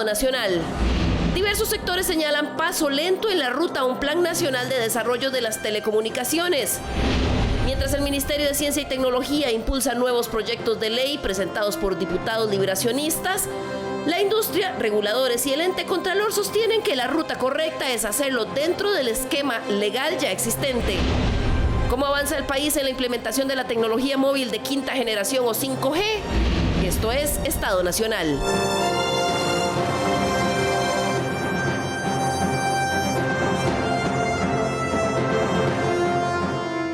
Estado Nacional. Diversos sectores señalan paso lento en la ruta a un Plan Nacional de Desarrollo de las Telecomunicaciones. Mientras el Ministerio de Ciencia y Tecnología impulsa nuevos proyectos de ley presentados por diputados liberacionistas, la industria, reguladores y el ente contralor sostienen que la ruta correcta es hacerlo dentro del esquema legal ya existente. ¿Cómo avanza el país en la implementación de la tecnología móvil de quinta generación o 5G? Esto es Estado Nacional.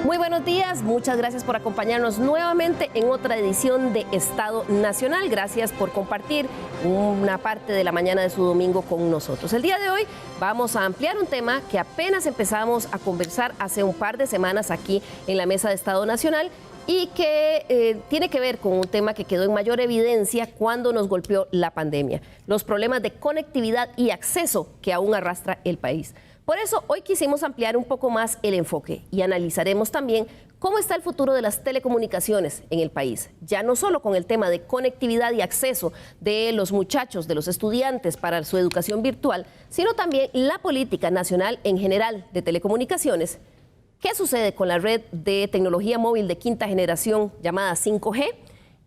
Muy buenos días, muchas gracias por acompañarnos nuevamente en otra edición de Estado Nacional. Gracias por compartir una parte de la mañana de su domingo con nosotros. El día de hoy vamos a ampliar un tema que apenas empezamos a conversar hace un par de semanas aquí en la mesa de Estado Nacional y que tiene que ver con un tema que quedó en mayor evidencia cuando nos golpeó la pandemia, los problemas de conectividad y acceso que aún arrastra el país. Por eso hoy quisimos ampliar un poco más el enfoque y analizaremos también cómo está el futuro de las telecomunicaciones en el país, ya no solo con el tema de conectividad y acceso de los muchachos, de los estudiantes para su educación virtual, sino también la política nacional en general de telecomunicaciones. ¿Qué sucede con la red de tecnología móvil de quinta generación llamada 5G?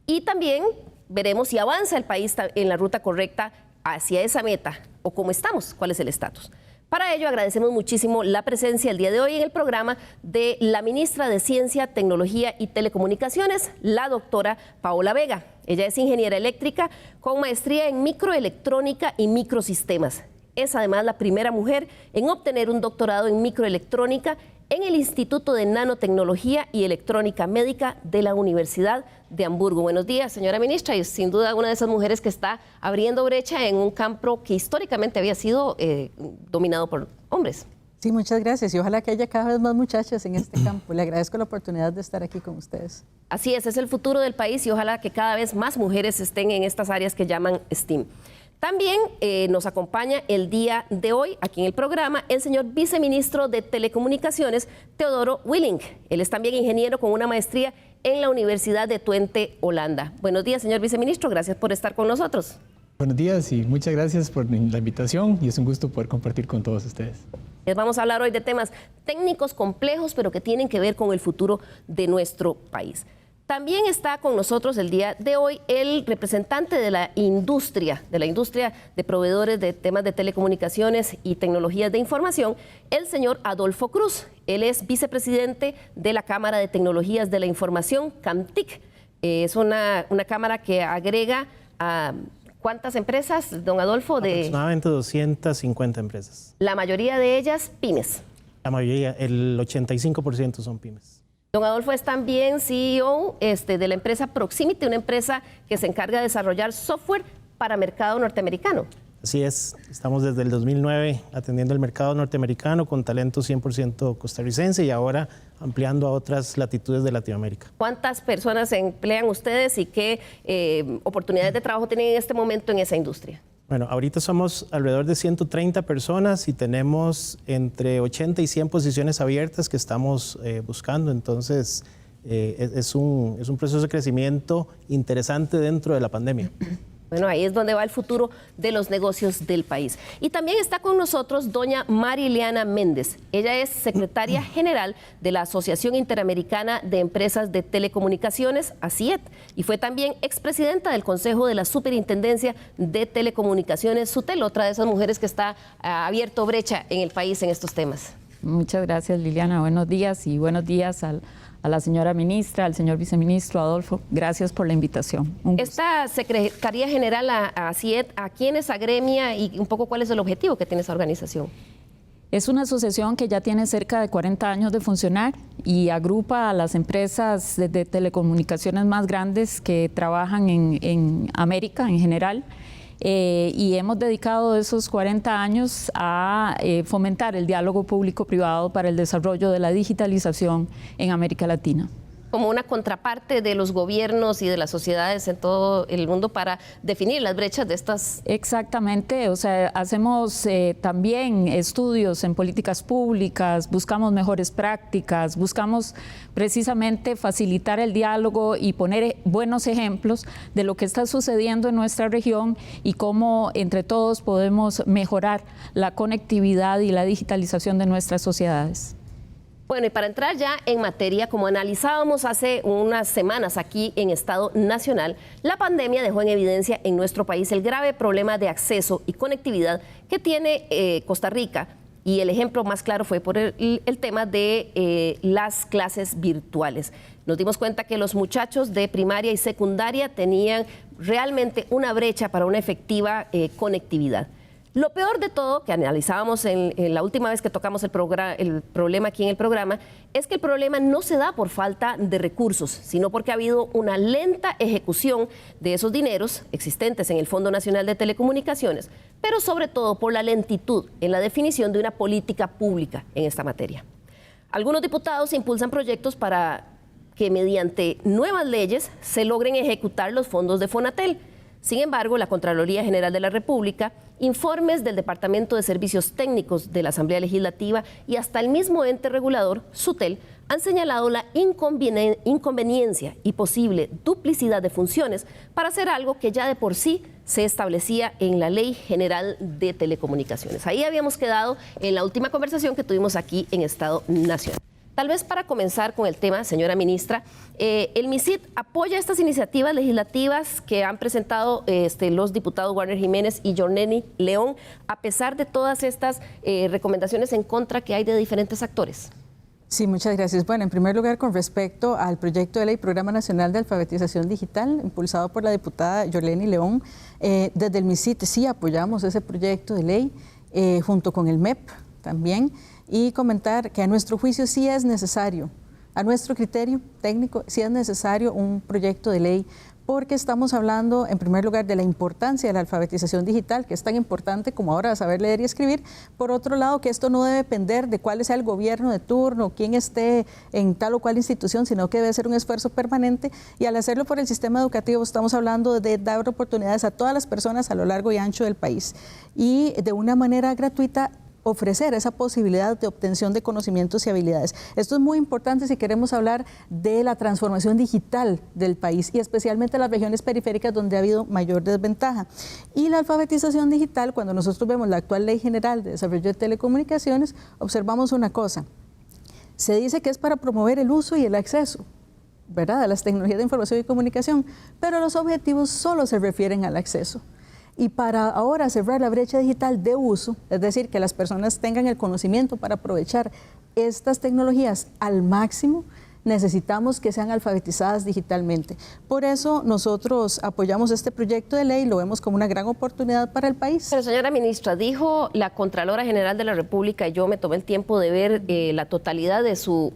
Y también veremos si avanza el país en la ruta correcta hacia esa meta o cómo estamos, cuál es el estatus. Para ello agradecemos muchísimo la presencia el día de hoy en el programa de la ministra de Ciencia, Tecnología y Telecomunicaciones, la doctora Paola Vega. Ella es ingeniera eléctrica con maestría en microelectrónica y microsistemas. Es además la primera mujer en obtener un doctorado en microelectrónica en el Instituto de Nanotecnología y Electrónica Médica de la Universidad de Hamburgo. Buenos días, señora ministra, y sin duda una de esas mujeres que está abriendo brecha en un campo que históricamente había sido dominado por hombres. Sí, muchas gracias y ojalá que haya cada vez más muchachas en este campo. Le agradezco la oportunidad de estar aquí con ustedes. Así es el futuro del país y ojalá que cada vez más mujeres estén en estas áreas que llaman STEAM. También nos acompaña el día de hoy, aquí en el programa, el señor viceministro de Telecomunicaciones, Teodoro Willink. Él es también ingeniero con una maestría en la Universidad de Twente, Holanda. Buenos días, señor viceministro, gracias por estar con nosotros. Buenos días y muchas gracias por la invitación y es un gusto poder compartir con todos ustedes. Vamos a hablar hoy de temas técnicos complejos, pero que tienen que ver con el futuro de nuestro país. También está con nosotros el día de hoy el representante de la industria de proveedores de temas de telecomunicaciones y tecnologías de información, el señor Adolfo Cruz. Él es vicepresidente de la Cámara de Tecnologías de la Información, CAMTIC. Es una cámara que agrega a ¿cuántas empresas, don Adolfo? Aproximadamente 250 empresas. La mayoría de ellas pymes. La mayoría, el 85% son pymes. Don Adolfo es también CEO de la empresa Proximity, una empresa que se encarga de desarrollar software para mercado norteamericano. Así es, estamos desde el 2009 atendiendo el mercado norteamericano con talento 100% costarricense y ahora ampliando a otras latitudes de Latinoamérica. ¿Cuántas personas emplean ustedes y qué oportunidades de trabajo tienen en este momento en esa industria? Bueno, ahorita somos alrededor de 130 personas y tenemos entre 80 y 100 posiciones abiertas que estamos buscando. Entonces, es un proceso de crecimiento interesante dentro de la pandemia. Bueno, ahí es donde va el futuro de los negocios del país. Y también está con nosotros doña Mariliana Méndez. Ella es secretaria general de la Asociación Interamericana de Empresas de Telecomunicaciones, ASIET, y fue también expresidenta del Consejo de la Superintendencia de Telecomunicaciones, SUTEL, otra de esas mujeres que está abierto brecha en el país en estos temas. Muchas gracias, Liliana. Buenos días y buenos días a la señora ministra, al señor viceministro Adolfo. Gracias por la invitación. Esta Secretaría General a ASIET, ¿a quiénes agremia y un poco cuál es el objetivo que tiene esa organización? Es una asociación que ya tiene cerca de 40 años de funcionar y agrupa a las empresas de telecomunicaciones más grandes que trabajan en América en general. Y hemos dedicado esos 40 años a fomentar el diálogo público-privado para el desarrollo de la digitalización en América Latina. como una contraparte de los gobiernos y de las sociedades en todo el mundo para definir las brechas de estas. Exactamente, o sea, hacemos también estudios en políticas públicas, buscamos mejores prácticas, buscamos precisamente facilitar el diálogo y poner buenos ejemplos de lo que está sucediendo en nuestra región y cómo entre todos podemos mejorar la conectividad y la digitalización de nuestras sociedades. Bueno, y para entrar ya en materia, como analizábamos hace unas semanas aquí en Estado Nacional, la pandemia dejó en evidencia en nuestro país el grave problema de acceso y conectividad que tiene Costa Rica. Y el ejemplo más claro fue por el tema de las clases virtuales. Nos dimos cuenta que los muchachos de primaria y secundaria tenían realmente una brecha para una efectiva conectividad. Lo peor de todo, que analizábamos en la última vez que tocamos el problema aquí en el programa, es que el problema no se da por falta de recursos, sino porque ha habido una lenta ejecución de esos dineros existentes en el Fondo Nacional de Telecomunicaciones, pero sobre todo por la lentitud en la definición de una política pública en esta materia. Algunos diputados impulsan proyectos para que mediante nuevas leyes se logren ejecutar los fondos de Fonatel. Sin embargo, la Contraloría General de la República, informes del Departamento de Servicios Técnicos de la Asamblea Legislativa y hasta el mismo ente regulador, SUTEL, han señalado la inconveniencia y posible duplicidad de funciones para hacer algo que ya de por sí se establecía en la Ley General de Telecomunicaciones. Ahí habíamos quedado en la última conversación que tuvimos aquí en Estado Nacional. Tal vez para comenzar con el tema, señora ministra, el MISID apoya estas iniciativas legislativas que han presentado los diputados Warner Jiménez y Yorleni León, a pesar de todas estas recomendaciones en contra que hay de diferentes actores. Sí, muchas gracias. Bueno, en primer lugar, con respecto al proyecto de ley Programa Nacional de Alfabetización Digital, impulsado por la diputada Yorleni León, desde el MISID sí apoyamos ese proyecto de ley, junto con el MEP también, y comentar que a nuestro juicio sí es necesario, a nuestro criterio técnico, sí es necesario un proyecto de ley, porque estamos hablando en primer lugar de la importancia de la alfabetización digital, que es tan importante como ahora saber leer y escribir. Por otro lado, que esto no debe depender de cuál sea el gobierno de turno, quién esté en tal o cual institución, sino que debe ser un esfuerzo permanente, y al hacerlo por el sistema educativo estamos hablando de dar oportunidades a todas las personas a lo largo y ancho del país, y de una manera gratuita ofrecer esa posibilidad de obtención de conocimientos y habilidades. Esto es muy importante si queremos hablar de la transformación digital del país y especialmente las regiones periféricas donde ha habido mayor desventaja. Y la alfabetización digital, cuando nosotros vemos la actual Ley General de Desarrollo de Telecomunicaciones, observamos una cosa. Se dice que es para promover el uso y el acceso, ¿verdad?, a las tecnologías de información y comunicación, pero los objetivos solo se refieren al acceso. Y para ahora cerrar la brecha digital de uso, es decir, que las personas tengan el conocimiento para aprovechar estas tecnologías al máximo, necesitamos que sean alfabetizadas digitalmente. Por eso nosotros apoyamos este proyecto de ley, lo vemos como una gran oportunidad para el país. Pero señora ministra, dijo la Contralora General de la República, y yo me tomé el tiempo de ver la totalidad de su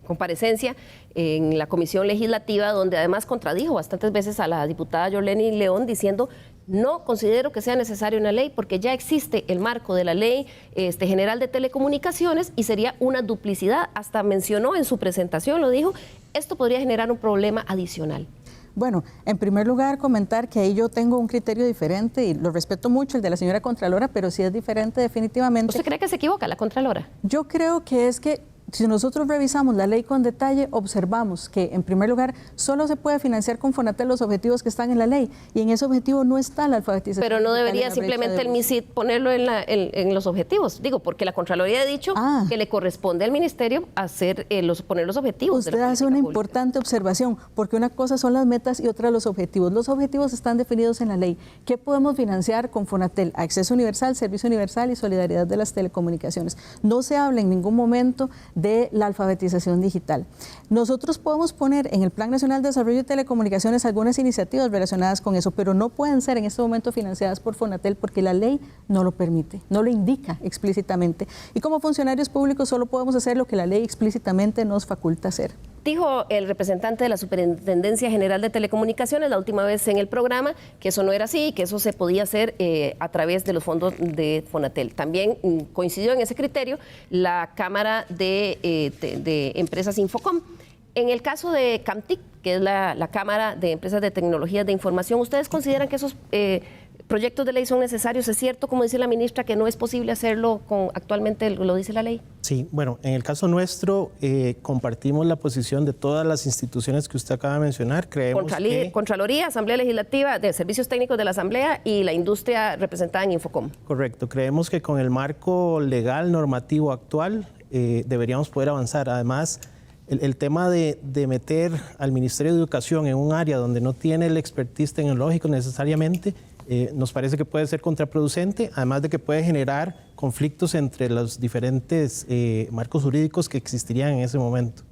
comparecencia en la Comisión Legislativa, donde además contradijo bastantes veces a la diputada Yorleni León diciendo: no considero que sea necesaria una ley porque ya existe el marco de la Ley General de Telecomunicaciones y sería una duplicidad. Hasta mencionó en su presentación, lo dijo, esto podría generar un problema adicional. Bueno, en primer lugar comentar que ahí yo tengo un criterio diferente y lo respeto mucho, el de la señora Contralora, pero sí es diferente definitivamente. ¿Usted cree que se equivoca la Contralora? Yo creo que es que si nosotros revisamos la ley con detalle, observamos que, en primer lugar, solo se puede financiar con Fonatel los objetivos que están en la ley, y en ese objetivo no está la alfabetización. Pero no debería simplemente el MISID ponerlo en los objetivos, digo, porque la Contraloría ha dicho que le corresponde al Ministerio hacer poner los objetivos. Usted hace una importante observación, porque una cosa son las metas y otra los objetivos. Los objetivos están definidos en la ley. ¿Qué podemos financiar con Fonatel? Acceso universal, servicio universal y solidaridad de las telecomunicaciones. No se habla en ningún momento de la alfabetización digital. Nosotros podemos poner en el Plan Nacional de Desarrollo de Telecomunicaciones algunas iniciativas relacionadas con eso, pero no pueden ser en este momento financiadas por Fonatel porque la ley no lo permite, no lo indica explícitamente. Y como funcionarios públicos solo podemos hacer lo que la ley explícitamente nos faculta hacer. Dijo el representante de la Superintendencia General de Telecomunicaciones la última vez en el programa que eso no era así, que eso se podía hacer a través de los fondos de Fonatel. También coincidió en ese criterio la Cámara de Empresas Infocom. En el caso de CAMTIC, que es la Cámara de Empresas de Tecnologías de Información, ¿ustedes consideran que esos proyectos de ley son necesarios? ¿Es cierto, como dice la ministra, que no es posible hacerlo actualmente lo dice la ley? Sí, bueno, en el caso nuestro compartimos la posición de todas las instituciones que usted acaba de mencionar. Creemos que Contraloría, Asamblea Legislativa, de Servicios Técnicos de la Asamblea y la industria representada en Infocom. Correcto, creemos que con el marco legal normativo actual deberíamos poder avanzar. Además, el tema de meter al Ministerio de Educación en un área donde no tiene el expertise tecnológico necesariamente, nos parece que puede ser contraproducente, además de que puede generar conflictos entre los diferentes marcos jurídicos que existirían en ese momento.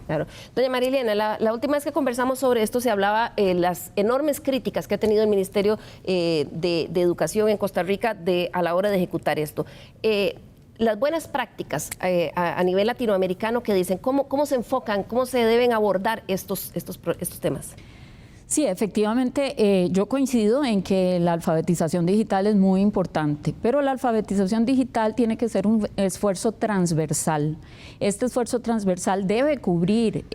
Claro. Doña Marilena, la última vez que conversamos sobre esto se hablaba las enormes críticas que ha tenido el Ministerio de Educación en Costa Rica a la hora de ejecutar esto. Las buenas prácticas a nivel latinoamericano que dicen, ¿cómo se enfocan, cómo se deben abordar estos temas? Sí, efectivamente, yo coincido en que la alfabetización digital es muy importante, pero la alfabetización digital tiene que ser un esfuerzo transversal. Este esfuerzo transversal debe cubrir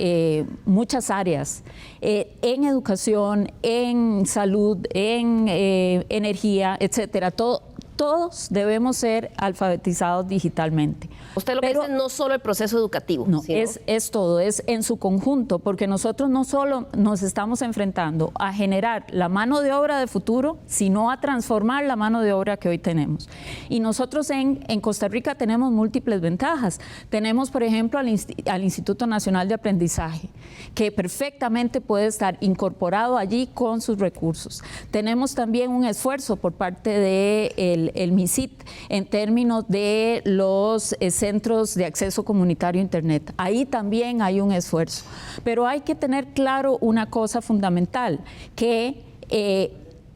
muchas áreas, en educación, en salud, en energía, etcétera. Todos debemos ser alfabetizados digitalmente. Usted lo que dice no solo el proceso educativo. No, sino... es todo, es en su conjunto, porque nosotros no solo nos estamos enfrentando a generar la mano de obra de futuro, sino a transformar la mano de obra que hoy tenemos. Y nosotros en Costa Rica tenemos múltiples ventajas. Tenemos, por ejemplo, al Instituto Nacional de Aprendizaje, que perfectamente puede estar incorporado allí con sus recursos. Tenemos también un esfuerzo por parte de el MISIT en términos de los centros de acceso comunitario a Internet. Ahí también hay un esfuerzo. Pero hay que tener claro una cosa fundamental, que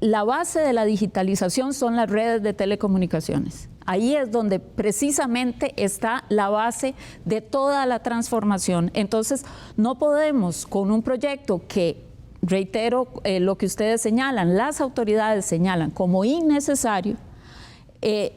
la base de la digitalización son las redes de telecomunicaciones. Ahí es donde precisamente está la base de toda la transformación. Entonces, no podemos con un proyecto que, reitero lo que ustedes señalan, las autoridades señalan como innecesario,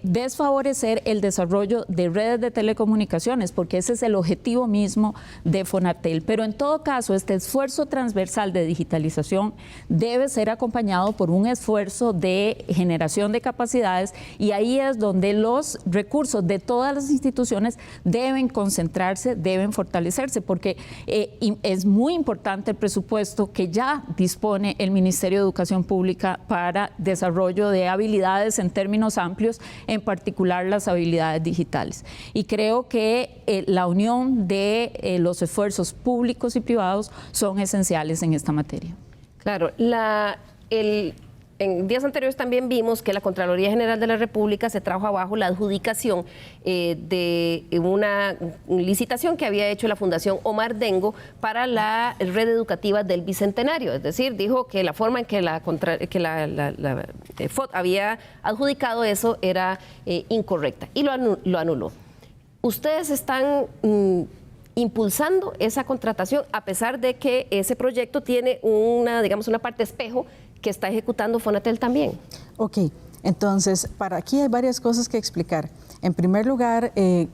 desfavorecer el desarrollo de redes de telecomunicaciones, porque ese es el objetivo mismo de Fonatel. Pero en todo caso, este esfuerzo transversal de digitalización debe ser acompañado por un esfuerzo de generación de capacidades, y ahí es donde los recursos de todas las instituciones deben concentrarse, deben fortalecerse, porque es muy importante el presupuesto que ya dispone el Ministerio de Educación Pública para desarrollo de habilidades en términos amplios, en particular las habilidades digitales. Y creo que la unión de los esfuerzos públicos y privados son esenciales en esta materia. Claro, en días anteriores también vimos que la Contraloría General de la República se trajo abajo la adjudicación de una licitación que había hecho la Fundación Omar Dengo para la red educativa del Bicentenario. Es decir, dijo que la forma en que la FOT había adjudicado eso era incorrecta y lo anuló. ¿Ustedes están impulsando esa contratación a pesar de que ese proyecto tiene una parte espejo que está ejecutando Fonatel también? Ok, entonces, para aquí hay varias cosas que explicar. En primer lugar,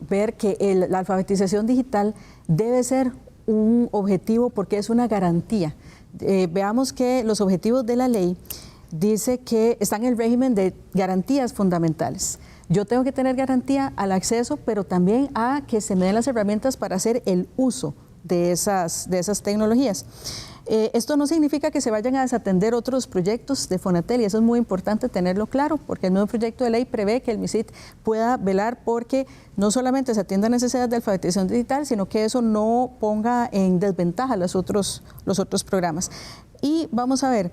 ver que la alfabetización digital debe ser un objetivo porque es una garantía. Veamos que los objetivos de la ley dice que están en el régimen de garantías fundamentales. Yo tengo que tener garantía al acceso, pero también a que se me den las herramientas para hacer el uso de esas tecnologías. Esto no significa que se vayan a desatender otros proyectos de Fonatel, y eso es muy importante tenerlo claro, porque el nuevo proyecto de ley prevé que el MISIT pueda velar porque no solamente se atiendan necesidades de alfabetización digital, sino que eso no ponga en desventaja los otros programas. Y vamos a ver,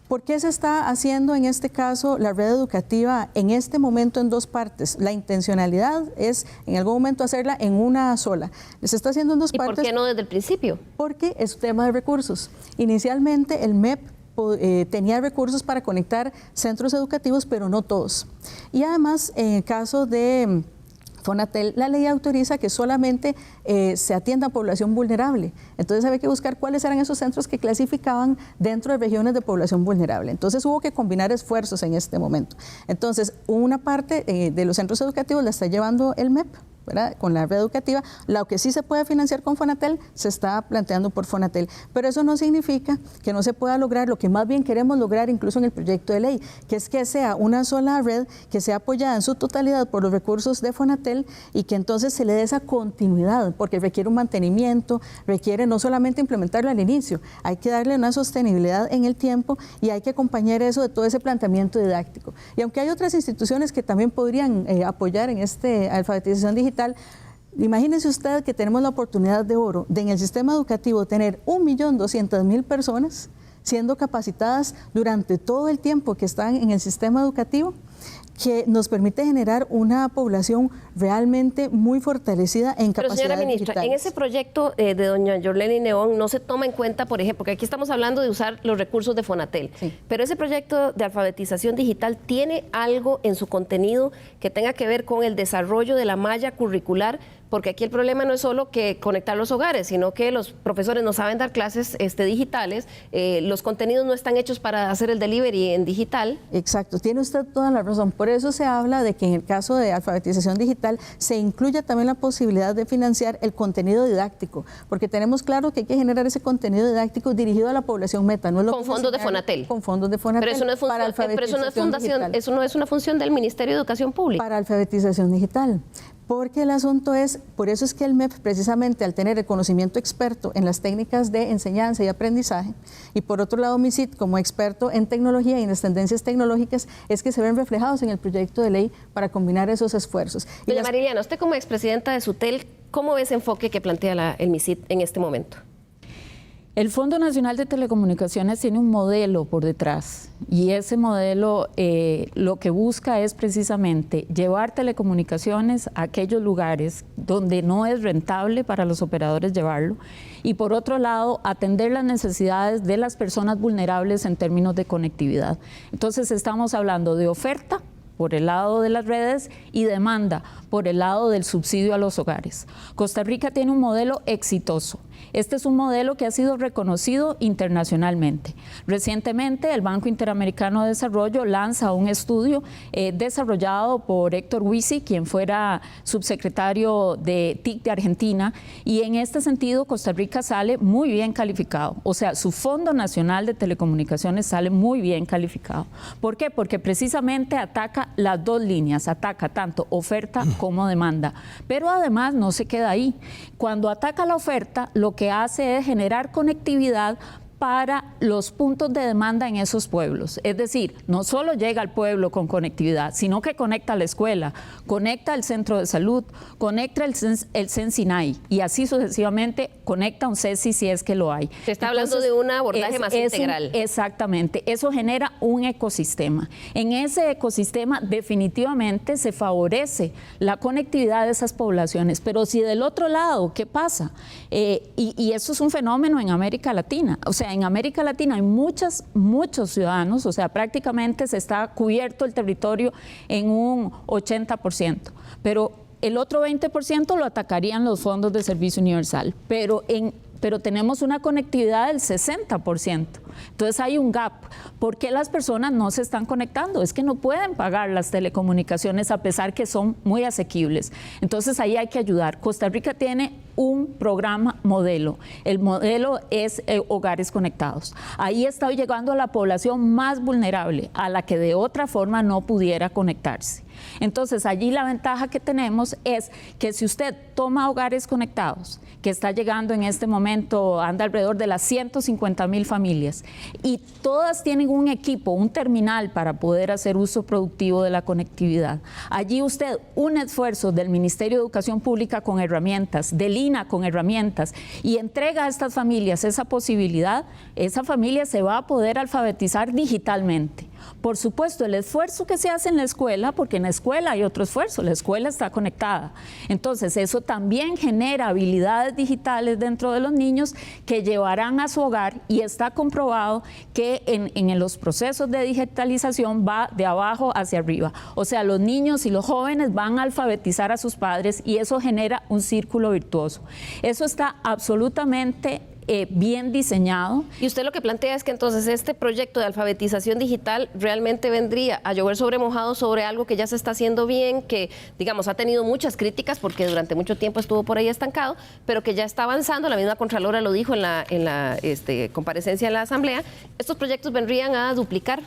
¿por qué se está haciendo en este caso la red educativa en este momento en dos partes? La intencionalidad es en algún momento hacerla en una sola. Se está haciendo en dos partes. ¿Y por qué no desde el principio? Porque es un tema de recursos. Inicialmente el MEP tenía recursos para conectar centros educativos, pero no todos. Y además, en el caso de Fonatel, la ley autoriza que solamente se atienda a población vulnerable. Entonces había que buscar cuáles eran esos centros que clasificaban dentro de regiones de población vulnerable. Entonces hubo que combinar esfuerzos en este momento. Entonces, una parte de los centros educativos la está llevando el MEP, ¿verdad? Con la red educativa. Lo que sí se puede financiar con Fonatel se está planteando por Fonatel, pero eso no significa que no se pueda lograr lo que más bien queremos lograr incluso en el proyecto de ley, que es que sea una sola red que sea apoyada en su totalidad por los recursos de Fonatel y que entonces se le dé esa continuidad, porque requiere un mantenimiento, requiere no solamente implementarlo al inicio, hay que darle una sostenibilidad en el tiempo y hay que acompañar eso de todo ese planteamiento didáctico. Y aunque hay otras instituciones que también podrían apoyar en alfabetización digital, imagínese usted que tenemos la oportunidad de oro de en el sistema educativo tener 1.200.000 personas siendo capacitadas durante todo el tiempo que están en el sistema educativo, que nos permite generar una población realmente muy fortalecida en capacidades. Pero señora ministra, digitales. en ese proyecto de doña Yorleni León no se toma en cuenta, por ejemplo, porque aquí estamos hablando de usar los recursos de Fonatel, sí, pero ese proyecto de alfabetización digital tiene algo en su contenido que tenga que ver con el desarrollo de la malla curricular, porque aquí el problema no es solo que conectar los hogares, sino que los profesores no saben dar clases digitales, los contenidos no están hechos para hacer el delivery en digital. Exacto, tiene usted toda la razón. Por eso se habla de que en el caso de alfabetización digital se incluya también la posibilidad de financiar el contenido didáctico, porque tenemos claro que hay que generar ese contenido didáctico dirigido a la población meta. No es lo Con fondos de Fonatel. Con fondos de Fonatel. Pero eso no es para alfabetización digital. eso no es una función del Ministerio de Educación Pública. Para alfabetización digital. Porque el asunto es, por eso es que el MEP, precisamente al tener el conocimiento experto en las técnicas de enseñanza y aprendizaje, y por otro lado MISIT como experto en tecnología y en las tendencias tecnológicas, es que se ven reflejados en el proyecto de ley para combinar esos esfuerzos. Doña Mariliana, usted como expresidenta de SUTEL, ¿cómo ve ese enfoque que plantea el MISIT en este momento? El Fondo Nacional de Telecomunicaciones tiene un modelo por detrás y ese modelo lo que busca es precisamente llevar telecomunicaciones a aquellos lugares donde no es rentable para los operadores llevarlo y por otro lado atender las necesidades de las personas vulnerables en términos de conectividad. Entonces estamos hablando de oferta por el lado de las redes y demanda por el lado del subsidio a los hogares. Costa Rica tiene un modelo exitoso. Este es un modelo que ha sido reconocido internacionalmente. Recientemente, el Banco Interamericano de Desarrollo lanza un estudio desarrollado por Héctor Huisi, quien fuera subsecretario de TIC de Argentina, y en este sentido Costa Rica sale muy bien calificado. O sea, su Fondo Nacional de Telecomunicaciones sale muy bien calificado. ¿Por qué? Porque precisamente ataca las dos líneas, ataca tanto oferta como demanda. Pero además no se queda ahí. Cuando ataca la oferta, lo que hace es generar conectividad para los puntos de demanda en esos pueblos. Es decir, no solo llega al pueblo con conectividad, sino que conecta a la escuela, conecta al centro de salud, conecta el CENSINAI y así sucesivamente conecta un CESI si es que lo hay. Se está hablando de un abordaje más integral. Exactamente, eso genera un ecosistema. En ese ecosistema definitivamente se favorece la conectividad de esas poblaciones, pero si del otro lado, ¿qué pasa? Y eso es un fenómeno en América Latina, o sea, en América Latina hay muchos ciudadanos, o sea, prácticamente se está cubierto el territorio en un 80%, pero el otro 20% lo atacarían los fondos de servicio universal, pero tenemos una conectividad del 60%. Entonces hay un gap. ¿Por qué las personas no se están conectando? Es que no pueden pagar las telecomunicaciones a pesar que son muy asequibles. Entonces ahí hay que ayudar. Costa Rica tiene un programa modelo. El modelo es Hogares Conectados. Ahí está llegando a la población más vulnerable, a la que de otra forma no pudiera conectarse. Entonces allí la ventaja que tenemos es que si usted toma Hogares Conectados, que está llegando en este momento, anda alrededor de las 150.000 familias, y todas tienen un equipo, un terminal para poder hacer uso productivo de la conectividad. Allí usted, un esfuerzo del Ministerio de Educación Pública con herramientas, del INA con herramientas, y entrega a estas familias esa posibilidad, esa familia se va a poder alfabetizar digitalmente. Por supuesto, el esfuerzo que se hace en la escuela, porque en la escuela hay otro esfuerzo, la escuela está conectada. Entonces, eso también genera habilidades digitales dentro de los niños que llevarán a su hogar y está comprobado que en los procesos de digitalización va de abajo hacia arriba. O sea, los niños y los jóvenes van a alfabetizar a sus padres y eso genera un círculo virtuoso. Eso está absolutamente bien diseñado. Y usted lo que plantea es que entonces este proyecto de alfabetización digital realmente vendría a llover sobre mojado sobre algo que ya se está haciendo bien, que digamos ha tenido muchas críticas porque durante mucho tiempo estuvo por ahí estancado, pero que ya está avanzando. La misma Contralora lo dijo en la comparecencia en la Asamblea. Estos proyectos vendrían a duplicar.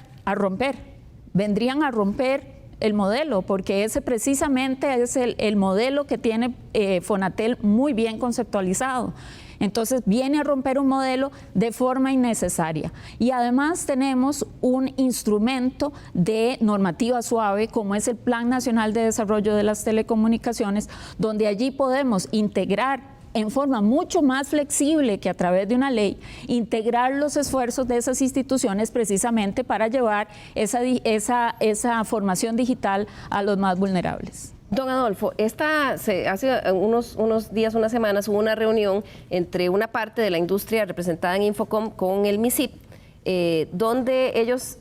Vendrían a romper el modelo, porque ese precisamente es el modelo que tiene Fonatel muy bien conceptualizado. Entonces viene a romper un modelo de forma innecesaria. Y además tenemos un instrumento de normativa suave como es el Plan Nacional de Desarrollo de las Telecomunicaciones, donde allí podemos integrar en forma mucho más flexible que a través de una ley, integrar los esfuerzos de esas instituciones precisamente para llevar esa formación digital a los más vulnerables. Don Adolfo, hace unos días, unas semanas, hubo una reunión entre una parte de la industria representada en Infocom con el MISIP, donde ellos,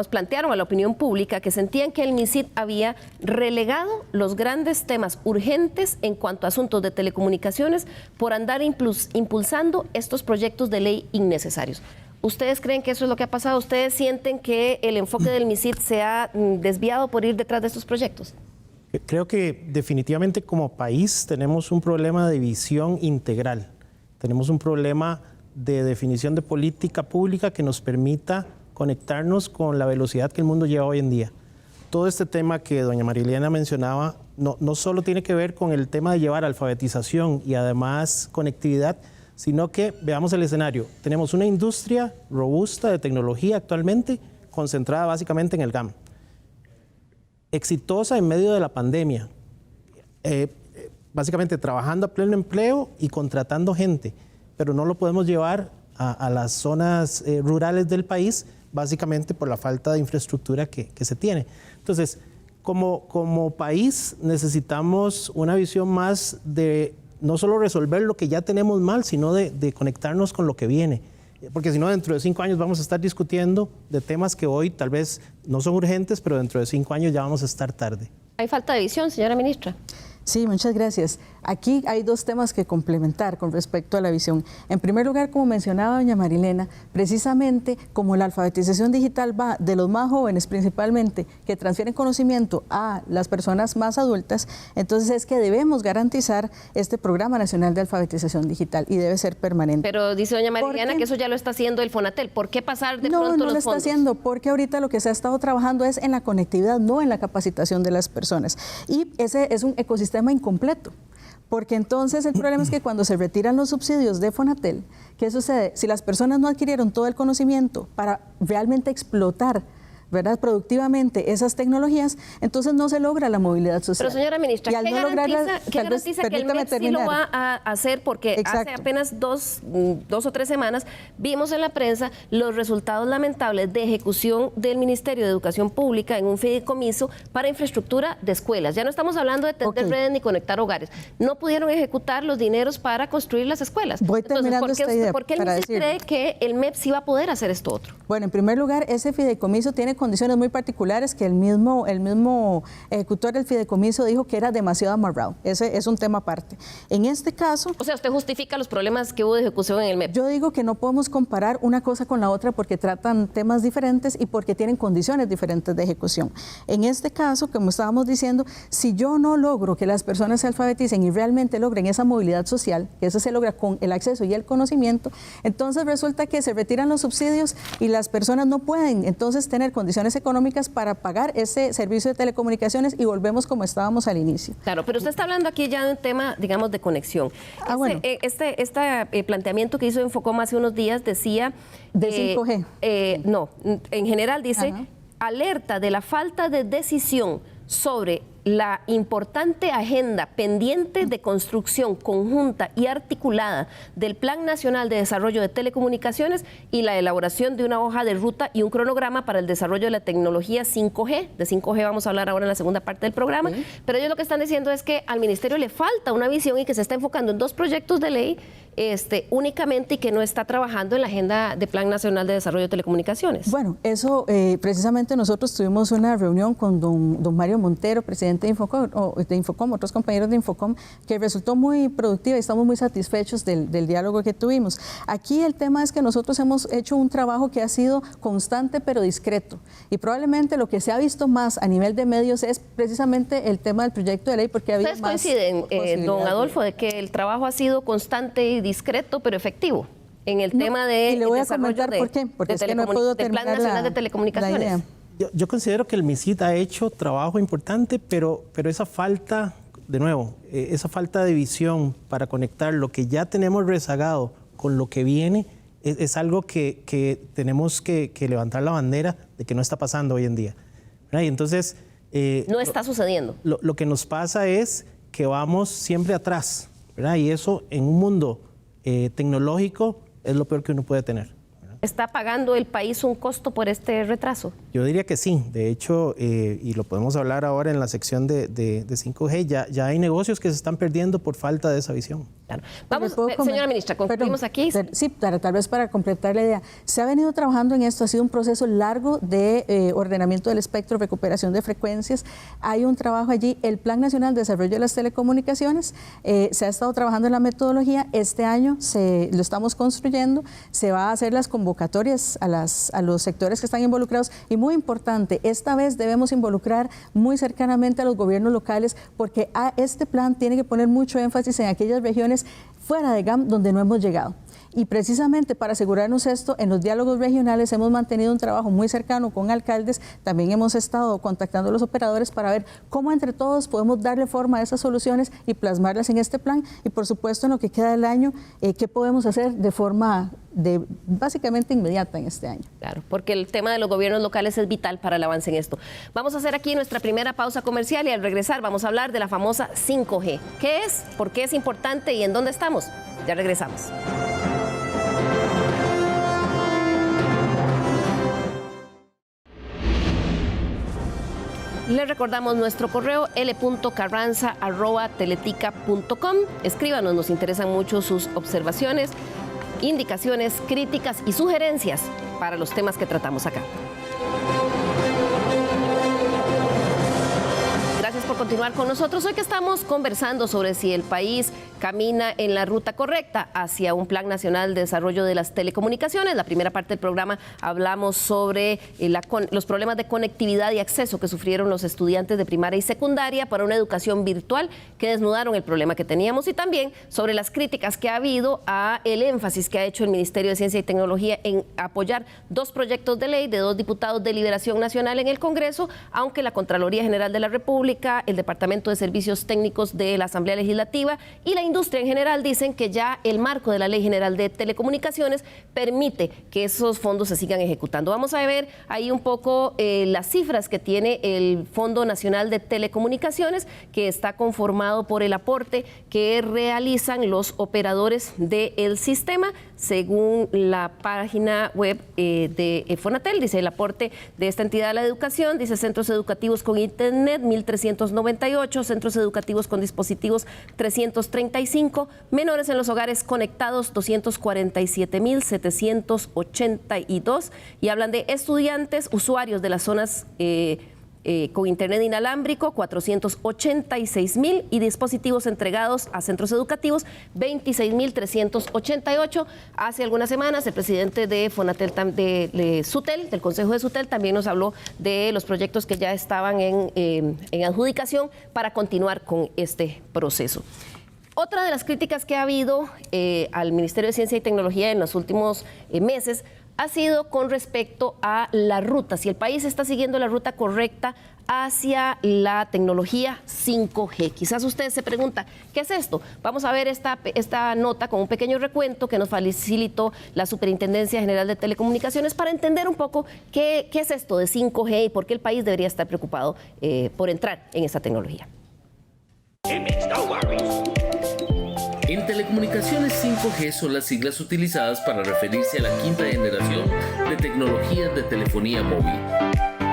plantearon a la opinión pública que sentían que el MISIP había relegado los grandes temas urgentes en cuanto a asuntos de telecomunicaciones por andar impulsando estos proyectos de ley innecesarios. ¿Ustedes creen que eso es lo que ha pasado? ¿Ustedes sienten que el enfoque del MISIP se ha desviado por ir detrás de estos proyectos? Creo que definitivamente como país tenemos un problema de visión integral. Tenemos un problema de definición de política pública que nos permita conectarnos con la velocidad que el mundo lleva hoy en día. Todo este tema que doña Marilena mencionaba no solo tiene que ver con el tema de llevar alfabetización y además conectividad, sino que veamos el escenario. Tenemos una industria robusta de tecnología actualmente concentrada básicamente en el GAM. Exitosa en medio de la pandemia, básicamente trabajando a pleno empleo y contratando gente, pero no lo podemos llevar a las zonas rurales del país, básicamente por la falta de infraestructura que se tiene. Entonces, como país necesitamos una visión más de no solo resolver lo que ya tenemos mal, sino de conectarnos con lo que viene. Porque si no, dentro de 5 años vamos a estar discutiendo de temas que hoy tal vez no son urgentes, pero dentro de 5 años ya vamos a estar tarde. ¿Hay falta de visión, señora ministra? Sí, muchas gracias. Aquí hay dos temas que complementar con respecto a la visión. En primer lugar, como mencionaba doña Marilena, precisamente como la alfabetización digital va de los más jóvenes principalmente, que transfieren conocimiento a las personas más adultas, entonces es que debemos garantizar este Programa Nacional de Alfabetización Digital y debe ser permanente. Pero dice doña Marilena que eso ya lo está haciendo el Fonatel. ¿Por qué pasar de pronto los fondos? No lo está haciendo, porque ahorita lo que se ha estado trabajando es en la conectividad, no en la capacitación de las personas. Y ese es un ecosistema incompleto, porque entonces el problema es que cuando se retiran los subsidios de Fonatel, ¿qué sucede? Si las personas no adquirieron todo el conocimiento para realmente explotar, ¿verdad?, productivamente esas tecnologías, entonces no se logra la movilidad social. Pero señora ministra, ¿qué garantiza que el MEP sí lo va a hacer? Porque hace apenas dos o tres semanas vimos en la prensa los resultados lamentables de ejecución del Ministerio de Educación Pública en un fideicomiso para infraestructura de escuelas. Ya no estamos hablando de tender redes ni conectar hogares. No pudieron ejecutar los dineros para construir las escuelas. Voy terminando esta idea. ¿Por qué el MISIP cree que el MEP sí va a poder hacer esto otro? Bueno, en primer lugar, ese fideicomiso tiene condiciones muy particulares que el mismo ejecutor del fideicomiso dijo que era demasiado amarrado. Ese es un tema aparte. En este caso... O sea, ¿usted justifica los problemas que hubo de ejecución en el MEP? Yo digo que no podemos comparar una cosa con la otra porque tratan temas diferentes y porque tienen condiciones diferentes de ejecución. En este caso, como estábamos diciendo, si yo no logro que las personas se alfabeticen y realmente logren esa movilidad social, que eso se logra con el acceso y el conocimiento, entonces resulta que se retiran los subsidios y las personas no pueden entonces tener condiciones económicas para pagar ese servicio de telecomunicaciones y volvemos como estábamos al inicio. Claro, pero usted está hablando aquí ya de un tema, digamos, de conexión. Bueno. Este planteamiento que hizo Infocom hace unos días decía... De 5G. No, en general dice, alerta de la falta de decisión sobre la importante agenda pendiente de construcción conjunta y articulada del Plan Nacional de Desarrollo de Telecomunicaciones y la elaboración de una hoja de ruta y un cronograma para el desarrollo de la tecnología 5G. De 5G vamos a hablar ahora en la segunda parte del programa, pero ellos lo que están diciendo es que al ministerio le falta una visión y que se está enfocando en dos proyectos de ley únicamente y que no está trabajando en la agenda de Plan Nacional de Desarrollo de Telecomunicaciones. Bueno, eso precisamente nosotros tuvimos una reunión con don Mario Montero, presidente de Infocom, otros compañeros de Infocom, que resultó muy productiva y estamos muy satisfechos del diálogo que tuvimos. Aquí el tema es que nosotros hemos hecho un trabajo que ha sido constante pero discreto, y probablemente lo que se ha visto más a nivel de medios es precisamente el tema del proyecto de ley, porque ha habido más ¿Ustedes coinciden, don Adolfo, de que el trabajo ha sido constante y discreto pero efectivo en el tema de y le voy a desarrollo comentar por qué, porque es que no puedo del Plan Nacional de Telecomunicaciones? Yo considero que el MISIT ha hecho trabajo importante, pero esa falta, de nuevo, esa falta de visión para conectar lo que ya tenemos rezagado con lo que viene, es algo que tenemos que levantar la bandera de que no está pasando hoy en día, ¿verdad? Y entonces... no está sucediendo. Lo que nos pasa es que vamos siempre atrás, ¿verdad? Y eso en un mundo tecnológico es lo peor que uno puede tener. ¿Está pagando el país un costo por este retraso? Yo diría que sí. De hecho, y lo podemos hablar ahora en la sección de 5G, ya hay negocios que se están perdiendo por falta de esa visión. Claro. Vamos, señora ministra, concluimos aquí. Sí, tal vez para completar la idea. Se ha venido trabajando en esto, ha sido un proceso largo de ordenamiento del espectro, recuperación de frecuencias. Hay un trabajo allí, el Plan Nacional de Desarrollo de las Telecomunicaciones, se ha estado trabajando en la metodología, este año lo estamos construyendo, se va a hacer las convocatorias a los sectores que están involucrados, y muy importante, esta vez debemos involucrar muy cercanamente a los gobiernos locales, porque este plan tiene que poner mucho énfasis en aquellas regiones fuera de GAM donde no hemos llegado. Y precisamente para asegurarnos esto, en los diálogos regionales hemos mantenido un trabajo muy cercano con alcaldes, también hemos estado contactando a los operadores para ver cómo entre todos podemos darle forma a esas soluciones y plasmarlas en este plan, y por supuesto en lo que queda del año, qué podemos hacer de forma básicamente inmediata en este año. Claro, porque el tema de los gobiernos locales es vital para el avance en esto. Vamos a hacer aquí nuestra primera pausa comercial y al regresar vamos a hablar de la famosa 5G. ¿Qué es? ¿Por qué es importante? ¿Y en dónde estamos? Ya regresamos. Les recordamos nuestro correo l.carranza@teletica.com. Escríbanos, nos interesan mucho sus observaciones, indicaciones, críticas y sugerencias para los temas que tratamos acá. Gracias por continuar con nosotros. Hoy que estamos conversando sobre si el país camina en la ruta correcta hacia un Plan Nacional de Desarrollo de las Telecomunicaciones. La primera parte del programa hablamos sobre los problemas de conectividad y acceso que sufrieron los estudiantes de primaria y secundaria para una educación virtual que desnudaron el problema que teníamos, y también sobre las críticas que ha habido a el énfasis que ha hecho el Ministerio de Ciencia y Tecnología en apoyar 2 proyectos de ley de 2 diputados de Liberación Nacional en el Congreso, aunque la Contraloría General de la República, el Departamento de Servicios Técnicos de la Asamblea Legislativa y la industria en general dicen que ya el marco de la Ley General de Telecomunicaciones permite que esos fondos se sigan ejecutando. Vamos a ver ahí un poco las cifras que tiene el Fondo Nacional de Telecomunicaciones, que está conformado por el aporte que realizan los operadores del sistema. Según la página web de Fonatel, dice el aporte de esta entidad a la educación, dice centros educativos con internet 1.398, centros educativos con dispositivos 335, menores en los hogares conectados 247.782, y hablan de estudiantes, usuarios de las zonas con internet inalámbrico 486.000 y dispositivos entregados a centros educativos 26.388. Hace algunas semanas el presidente de Fonatel, de Sutel, del Consejo de Sutel, también nos habló de los proyectos que ya estaban en adjudicación para continuar con este proceso. Otra de las críticas que ha habido al Ministerio de Ciencia y Tecnología en los últimos meses ha sido con respecto a la ruta, si el país está siguiendo la ruta correcta hacia la tecnología 5G. Quizás usted se pregunta, ¿qué es esto? Vamos a ver esta nota con un pequeño recuento que nos facilitó la Superintendencia General de Telecomunicaciones para entender un poco qué es esto de 5G y por qué el país debería estar preocupado por entrar en esta tecnología. En telecomunicaciones, 5G son las siglas utilizadas para referirse a la quinta generación de tecnologías de telefonía móvil.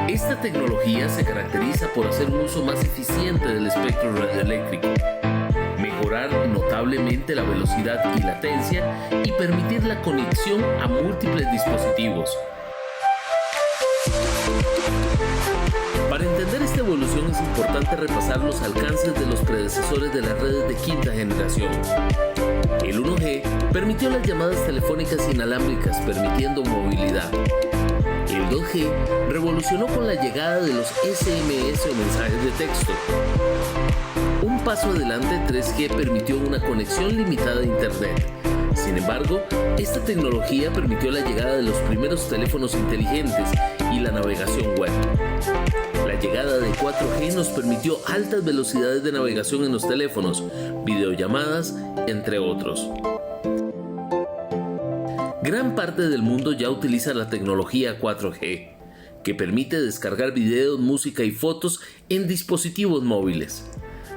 Esta tecnología se caracteriza por hacer un uso más eficiente del espectro radioeléctrico, mejorar notablemente notablemente la velocidad y latencia y permitir la conexión a múltiples dispositivos. Para entender esta evolución es importante repasar los alcances de los predecesores de las redes de quinta generación. El 1G permitió las llamadas telefónicas inalámbricas, permitiendo movilidad. El 2G revolucionó con la llegada de los SMS o mensajes de texto. Un paso adelante, 3G permitió una conexión limitada a Internet. Sin embargo, esta tecnología permitió la llegada de los primeros teléfonos inteligentes y la navegación web. La llegada de 4G nos permitió altas velocidades de navegación en los teléfonos, videollamadas, entre otros. Gran parte del mundo ya utiliza la tecnología 4G, que permite descargar videos, música y fotos en dispositivos móviles.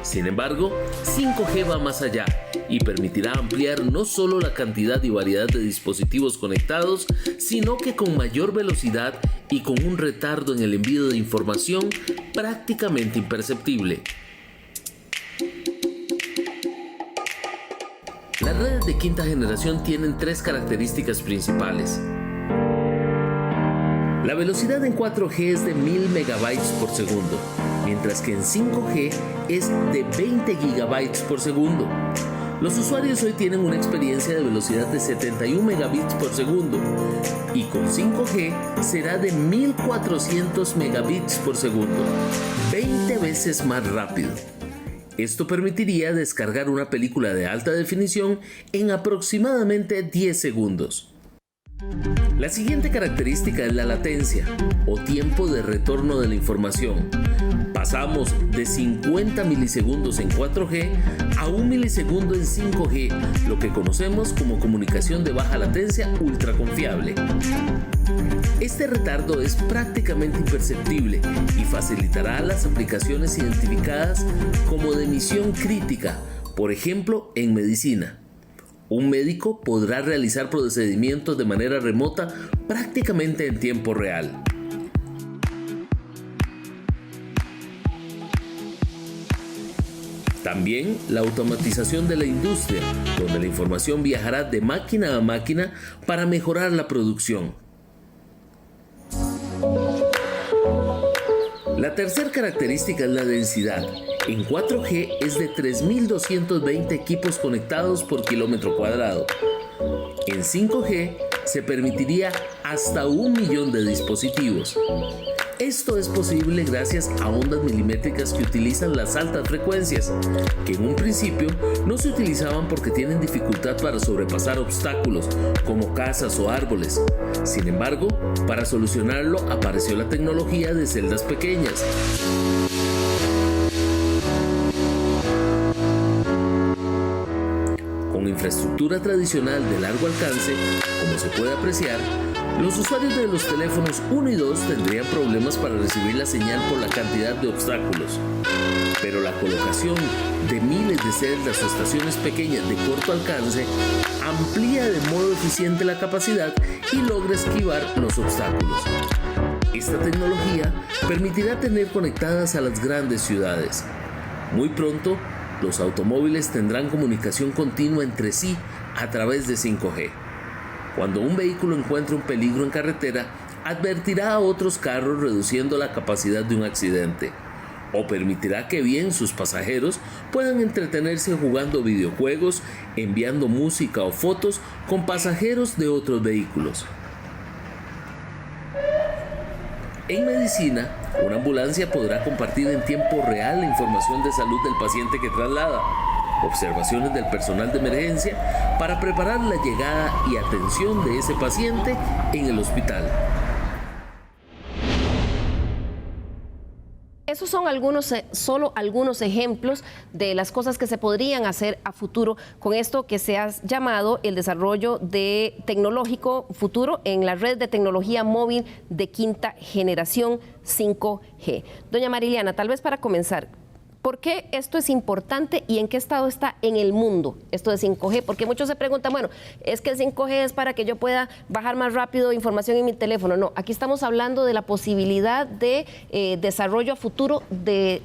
Sin embargo, 5G va más allá y permitirá ampliar no solo la cantidad y variedad de dispositivos conectados, sino que con mayor velocidad y con un retardo en el envío de información prácticamente imperceptible. Las redes de quinta generación tienen tres características principales. La velocidad en 4G es de 1000 megabytes por segundo, mientras que en 5G es de 20 gigabytes por segundo. Los usuarios hoy tienen una experiencia de velocidad de 71 megabits por segundo y con 5G será de 1400 megabits por segundo, 20 veces más rápido. Esto permitiría descargar una película de alta definición en aproximadamente 10 segundos. La siguiente característica es la latencia o tiempo de retorno de la información. Pasamos de 50 milisegundos en 4G a 1 milisegundo en 5G, lo que conocemos como comunicación de baja latencia ultra confiable. Este retardo es prácticamente imperceptible y facilitará las aplicaciones identificadas como de misión crítica, por ejemplo en medicina. Un médico podrá realizar procedimientos de manera remota prácticamente en tiempo real. También la automatización de la industria, donde la información viajará de máquina a máquina para mejorar la producción. La tercera característica es la densidad. En 4G es de 3220 equipos conectados por kilómetro cuadrado. En 5G se permitiría hasta 1 millón de dispositivos. Esto es posible gracias a ondas milimétricas que utilizan las altas frecuencias, que en un principio no se utilizaban porque tienen dificultad para sobrepasar obstáculos, como casas o árboles. Sin embargo, para solucionarlo apareció la tecnología de celdas pequeñas. Con infraestructura tradicional de largo alcance, como se puede apreciar, los usuarios de los teléfonos 1 y 2 tendrían problemas para recibir la señal por la cantidad de obstáculos. Pero la colocación de miles de celdas o estaciones pequeñas de corto alcance amplía de modo eficiente la capacidad y logra esquivar los obstáculos. Esta tecnología permitirá tener conectadas a las grandes ciudades. Muy pronto, los automóviles tendrán comunicación continua entre sí a través de 5G. Cuando un vehículo encuentre un peligro en carretera, advertirá a otros carros reduciendo la capacidad de un accidente, o permitirá que bien sus pasajeros puedan entretenerse jugando videojuegos, enviando música o fotos con pasajeros de otros vehículos. En medicina, una ambulancia podrá compartir en tiempo real la información de salud del paciente que traslada, observaciones del personal de emergencia para preparar la llegada y atención de ese paciente en el hospital. Esos son solo algunos ejemplos de las cosas que se podrían hacer a futuro con esto que se ha llamado el desarrollo tecnológico futuro en la red de tecnología móvil de quinta generación 5G. Doña Mariliana, tal vez para comenzar, ¿Por qué esto es importante y en qué estado está en el mundo esto de 5G? Porque muchos se preguntan, bueno, es que el 5G es para que yo pueda bajar más rápido información en mi teléfono. No, aquí estamos hablando de la posibilidad de desarrollo a futuro de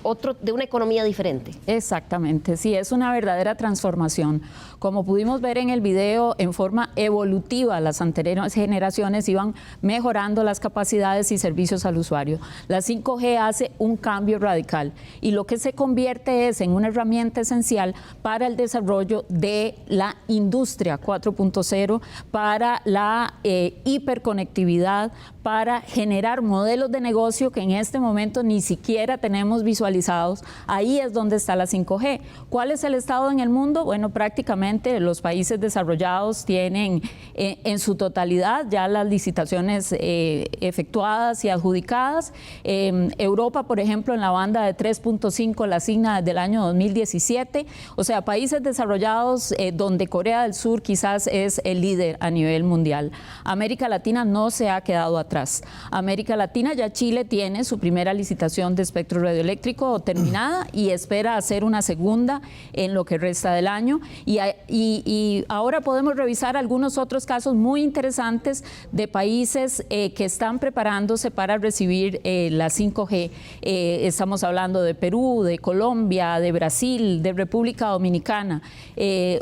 una economía diferente. Exactamente, sí, es una verdadera transformación. Como pudimos ver en el video, en forma evolutiva, las anteriores generaciones iban mejorando las capacidades y servicios al usuario. La 5G hace un cambio radical y lo que se convierte es en una herramienta esencial para el desarrollo de la industria 4.0, para la hiperconectividad, para generar modelos de negocio que en este momento ni siquiera tenemos visualizados. Ahí es donde está la 5G. ¿Cuál es el estado en el mundo? Bueno, prácticamente los países desarrollados tienen en su totalidad ya las licitaciones efectuadas y adjudicadas. Europa, por ejemplo, en la banda de 3.5 la asigna desde el año 2017. O sea, países desarrollados donde Corea del Sur quizás es el líder a nivel mundial. América Latina no se ha quedado atrás. América Latina, ya Chile tiene su primera licitación de espectro radioeléctrico terminada y espera hacer una segunda en lo que resta del año. Y ahora podemos revisar algunos otros casos muy interesantes de países que están preparándose para recibir la 5G. Estamos hablando de Perú, de Colombia, de Brasil, de República Dominicana.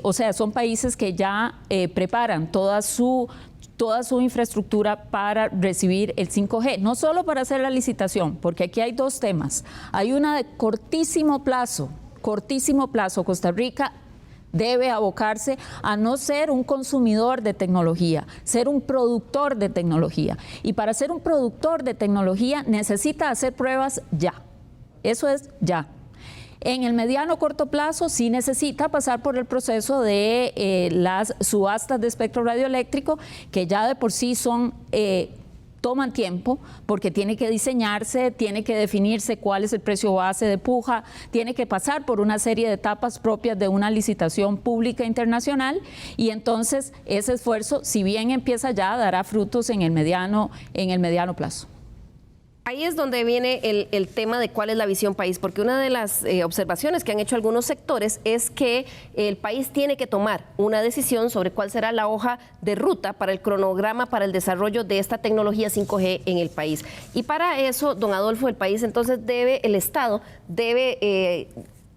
O sea, son países que ya preparan toda su infraestructura para recibir el 5G, no solo para hacer la licitación, porque aquí hay dos temas. Hay una de cortísimo plazo. Costa Rica debe abocarse a no ser un consumidor de tecnología, ser un productor de tecnología. Y para ser un productor de tecnología necesita hacer pruebas ya. Eso es ya. En el mediano corto plazo sí necesita pasar por el proceso de las subastas de espectro radioeléctrico, que ya de por sí toman tiempo, porque tiene que diseñarse, tiene que definirse cuál es el precio base de puja, tiene que pasar por una serie de etapas propias de una licitación pública internacional, y entonces ese esfuerzo, si bien empieza ya, dará frutos en el mediano plazo. Ahí es donde viene el tema de cuál es la visión país, porque una de las observaciones que han hecho algunos sectores es que el país tiene que tomar una decisión sobre cuál será la hoja de ruta para el cronograma para el desarrollo de esta tecnología 5G en el país. Y para eso, don Adolfo, el país entonces el Estado debe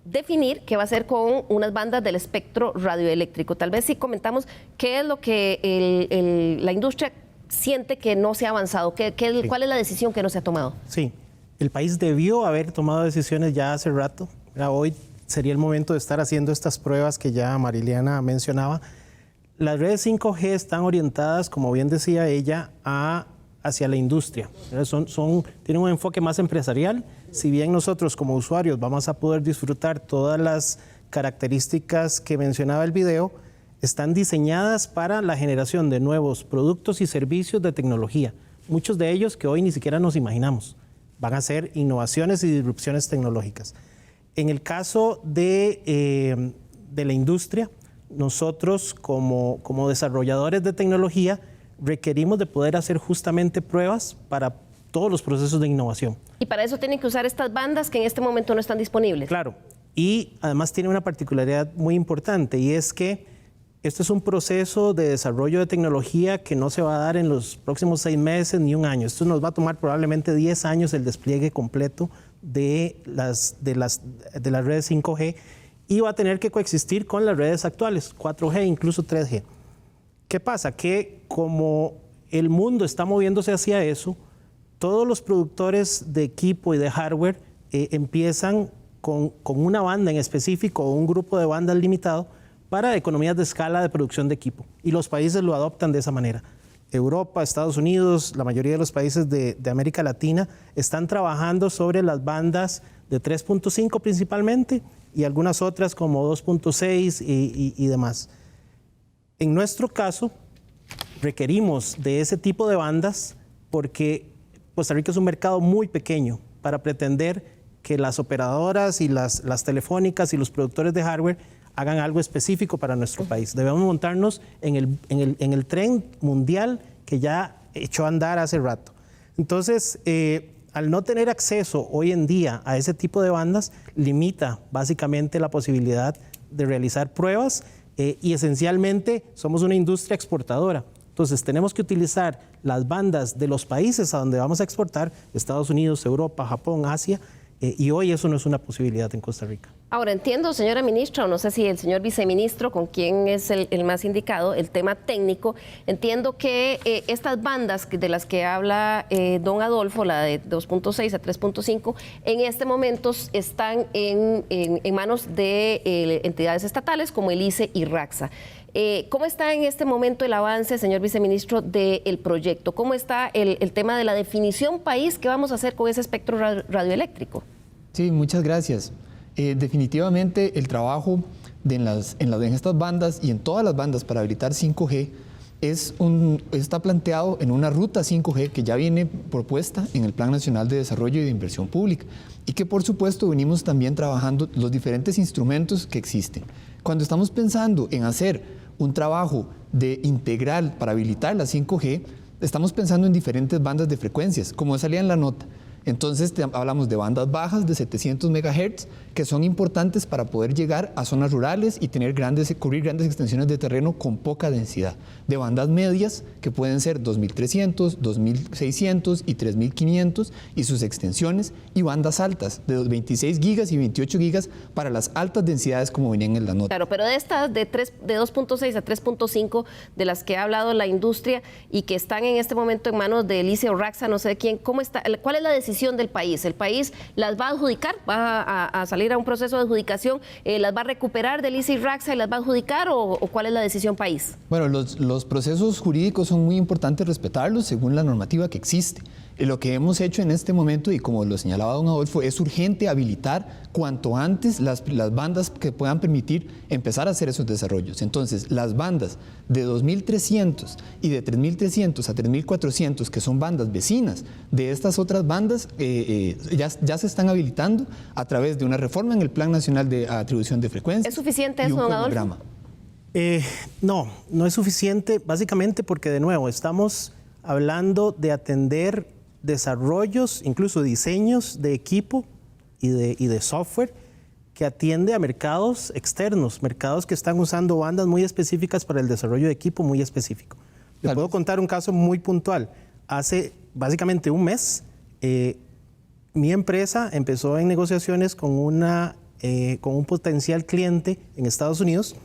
definir qué va a hacer con unas bandas del espectro radioeléctrico. Tal vez si comentamos qué es lo que la industria siente que no se ha avanzado. ¿Cuál es la decisión que no se ha tomado? Sí, el país debió haber tomado decisiones ya hace rato. Hoy sería el momento de estar haciendo estas pruebas que ya Mariliana mencionaba. Las redes 5G están orientadas, como bien decía ella, hacia la industria. Tienen un enfoque más empresarial. Si bien nosotros como usuarios vamos a poder disfrutar todas las características que mencionaba el video, están diseñadas para la generación de nuevos productos y servicios de tecnología, muchos de ellos que hoy ni siquiera nos imaginamos. Van a ser innovaciones y disrupciones tecnológicas. En el caso de la industria, nosotros como desarrolladores de tecnología requerimos de poder hacer justamente pruebas para todos los procesos de innovación. Y para eso tienen que usar estas bandas que en este momento no están disponibles. Claro, y además tiene una particularidad muy importante, y es que esto es un proceso de desarrollo de tecnología que no se va a dar en los próximos 6 meses ni un año. Esto nos va a tomar probablemente 10 años el despliegue completo de las redes 5G, y va a tener que coexistir con las redes actuales, 4G, incluso 3G. ¿Qué pasa? Que como el mundo está moviéndose hacia eso, todos los productores de equipo y de hardware empiezan con una banda en específico o un grupo de bandas limitado para economías de escala de producción de equipo. Y los países lo adoptan de esa manera. Europa, Estados Unidos, la mayoría de los países de América Latina están trabajando sobre las bandas de 3.5 principalmente, y algunas otras como 2.6 y demás. En nuestro caso, requerimos de ese tipo de bandas porque Costa Rica es un mercado muy pequeño para pretender que las operadoras y las telefónicas y los productores de hardware hagan algo específico para nuestro país. Debemos montarnos en el tren mundial que ya echó a andar hace rato. Entonces, al no tener acceso hoy en día a ese tipo de bandas, limita básicamente la posibilidad de realizar pruebas y esencialmente somos una industria exportadora. Entonces tenemos que utilizar las bandas de los países a donde vamos a exportar, Estados Unidos, Europa, Japón, Asia, y hoy eso no es una posibilidad en Costa Rica. Ahora, entiendo, señora ministra, o no sé si el señor viceministro, con quien es el más indicado, el tema técnico, entiendo que estas bandas de las que habla don Adolfo, la de 2.6 a 3.5, en este momento están en manos de entidades estatales como el ICE y RACSA. ¿Cómo está en este momento el avance, señor viceministro, del proyecto? ¿Cómo está el tema de la definición país? ¿Qué vamos a hacer con ese espectro radioeléctrico? Sí, muchas gracias. Definitivamente el trabajo en estas bandas y en todas las bandas para habilitar 5G está planteado en una ruta 5G que ya viene propuesta en el Plan Nacional de Desarrollo y de Inversión Pública y que por supuesto venimos también trabajando los diferentes instrumentos que existen. Cuando estamos pensando en hacer un trabajo de integral para habilitar la 5G, estamos pensando en diferentes bandas de frecuencias, como salía en la nota. Entonces hablamos de bandas bajas de 700 MHz que son importantes para poder llegar a zonas rurales y cubrir grandes extensiones de terreno con poca densidad. De bandas medias que pueden ser 2300, 2600 y 3500 y sus extensiones, y bandas altas de 26 gigas y 28 gigas para las altas densidades como venían en la nota. Claro, pero de estas de 2.6 a 3.5 de las que ha hablado la industria y que están en este momento en manos de ICE o RACSA, no sé de quién, ¿cuál es la decisión del país? ¿El país las va a adjudicar? ¿Va a salir a un proceso de adjudicación? ¿Las va a recuperar del ICE y RACSA y las va a adjudicar? ¿O cuál es la decisión país? Bueno, los procesos jurídicos son muy importantes respetarlos según la normativa que existe. Lo que hemos hecho en este momento, y como lo señalaba don Adolfo, es urgente habilitar cuanto antes las bandas que puedan permitir empezar a hacer esos desarrollos. Entonces, las bandas de 2300 y de 3300 a 3400, que son bandas vecinas de estas otras bandas, ya se están habilitando a través de una reforma en el Plan Nacional de Atribución de Frecuencias. ¿Es suficiente eso, don Adolfo? No es suficiente, básicamente porque, de nuevo, estamos hablando de atender desarrollos, incluso diseños de equipo y de software que atiende a mercados externos, mercados que están usando bandas muy específicas para el desarrollo de equipo muy específico. Le puedo contar un caso muy puntual. Hace básicamente un mes, mi empresa empezó en negociaciones con un potencial cliente en Estados Unidos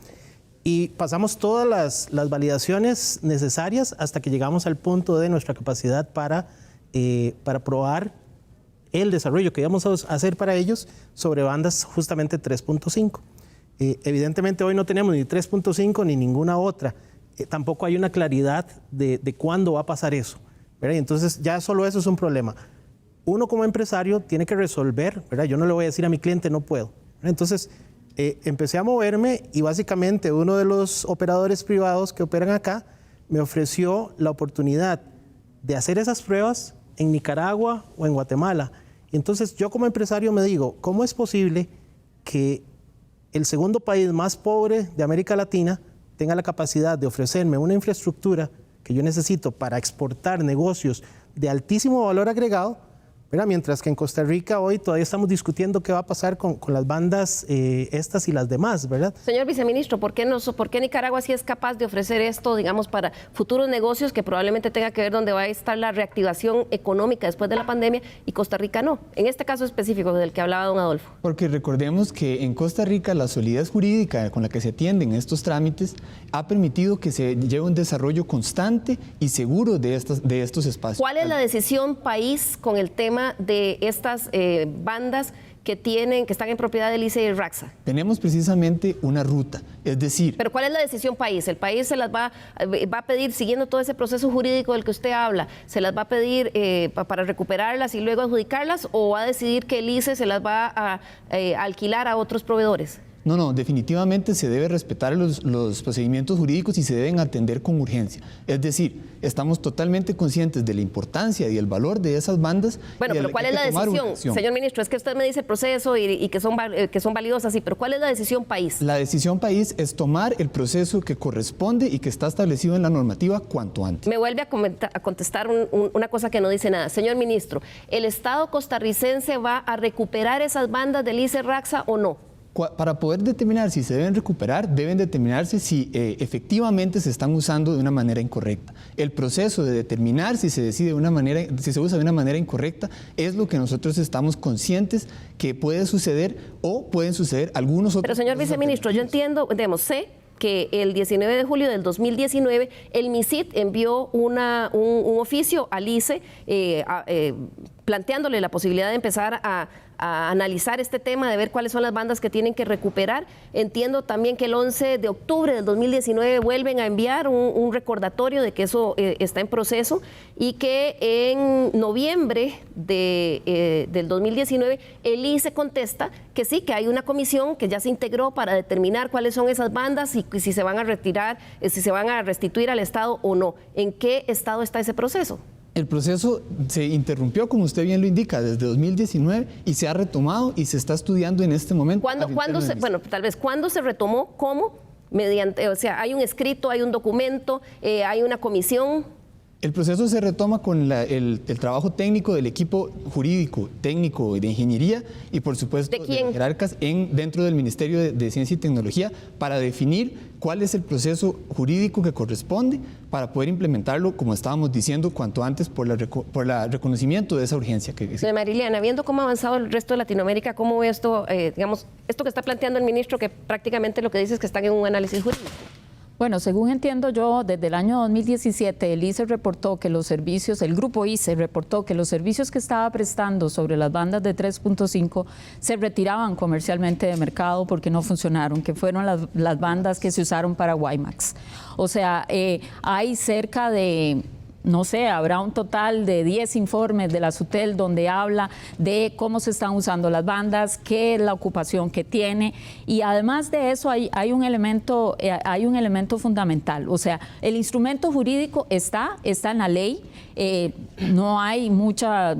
y pasamos todas las validaciones necesarias hasta que llegamos al punto de nuestra capacidad para probar el desarrollo que íbamos a hacer para ellos sobre bandas justamente 3.5. Evidentemente hoy no tenemos ni 3.5 ni ninguna otra. Tampoco hay una claridad de cuándo va a pasar eso, ¿verdad? Y entonces ya solo eso es un problema. Uno como empresario tiene que resolver, ¿verdad? Yo no le voy a decir a mi cliente no puedo, ¿verdad? Entonces empecé a moverme y básicamente uno de los operadores privados que operan acá me ofreció la oportunidad de hacer esas pruebas en Nicaragua o en Guatemala. Entonces yo como empresario me digo, ¿cómo es posible que el segundo país más pobre de América Latina tenga la capacidad de ofrecerme una infraestructura que yo necesito para exportar negocios de altísimo valor agregado, ¿verdad? Mientras que en Costa Rica hoy todavía estamos discutiendo qué va a pasar con las bandas estas y las demás, ¿verdad? Señor viceministro, ¿por qué Nicaragua sí es capaz de ofrecer esto, digamos, para futuros negocios que probablemente tenga que ver dónde va a estar la reactivación económica después de la pandemia y Costa Rica no? En este caso específico del que hablaba don Adolfo. Porque recordemos que en Costa Rica la solidez jurídica con la que se atienden estos trámites ha permitido que se lleve un desarrollo constante y seguro de estos espacios. ¿Cuál es la decisión país con el tema de estas bandas que están en propiedad del ICE y RACSA? Tenemos precisamente una ruta, es decir... ¿Pero cuál es la decisión país? ¿El país se las va a pedir, siguiendo todo ese proceso jurídico del que usted habla, se las va a pedir para recuperarlas y luego adjudicarlas, o va a decidir que el ICE se las va a alquilar a otros proveedores? No, definitivamente se debe respetar los procedimientos jurídicos y se deben atender con urgencia. Es decir, estamos totalmente conscientes de la importancia y el valor de esas bandas. Bueno, pero ¿cuál es la decisión? Señor ministro, es que usted me dice el proceso y que son valiosas, sí, pero ¿cuál es la decisión país? La decisión país es tomar el proceso que corresponde y que está establecido en la normativa cuanto antes. Me vuelve a contestar una cosa que no dice nada. Señor ministro, ¿el Estado costarricense va a recuperar esas bandas del ICE-RAXA o no? Para poder determinar si se deben recuperar, deben determinarse si efectivamente se están usando de una manera incorrecta. El proceso de determinar si se decide de una manera, si se usa de una manera incorrecta, es lo que nosotros estamos conscientes que puede suceder o pueden suceder algunos otros. Pero señor viceministro, yo entiendo, sé que el 19 de julio del 2019 el MISIT envió un oficio al ICE planteándole la posibilidad de empezar a analizar este tema, de ver cuáles son las bandas que tienen que recuperar. Entiendo también que el 11 de octubre del 2019 vuelven a enviar un recordatorio de que eso está en proceso y que en noviembre del 2019 el ICE contesta que sí, que hay una comisión que ya se integró para determinar cuáles son esas bandas y si se van a retirar, si se van a restituir al Estado o no. ¿En qué estado está ese proceso? El proceso se interrumpió, como usted bien lo indica, desde 2019 y se ha retomado y se está estudiando en este momento. ¿Cuándo se retomó? ¿Cómo? Mediante, o sea, hay un escrito, hay un documento, hay una comisión. El proceso se retoma con el trabajo técnico del equipo jurídico, técnico y de ingeniería y por supuesto ¿de quién? De jerarcas dentro del Ministerio de Ciencia y Tecnología para definir cuál es el proceso jurídico que corresponde para poder implementarlo, como estábamos diciendo, cuanto antes por el reconocimiento de esa urgencia que existe. María Liliana, viendo cómo ha avanzado el resto de Latinoamérica, ¿cómo ve esto, esto que está planteando el ministro, que prácticamente lo que dice es que están en un análisis jurídico? Bueno, según entiendo yo, desde el año 2017 el ICE reportó que los servicios, el grupo ICE reportó que los servicios que estaba prestando sobre las bandas de 3.5 se retiraban comercialmente de mercado porque no funcionaron, que fueron las bandas que se usaron para WiMAX. O sea, hay cerca de... No sé, habrá un total de 10 informes de la SUTEL donde habla de cómo se están usando las bandas, qué es la ocupación que tiene y además de eso hay un elemento fundamental. O sea, el instrumento jurídico está en la ley. No hay mucha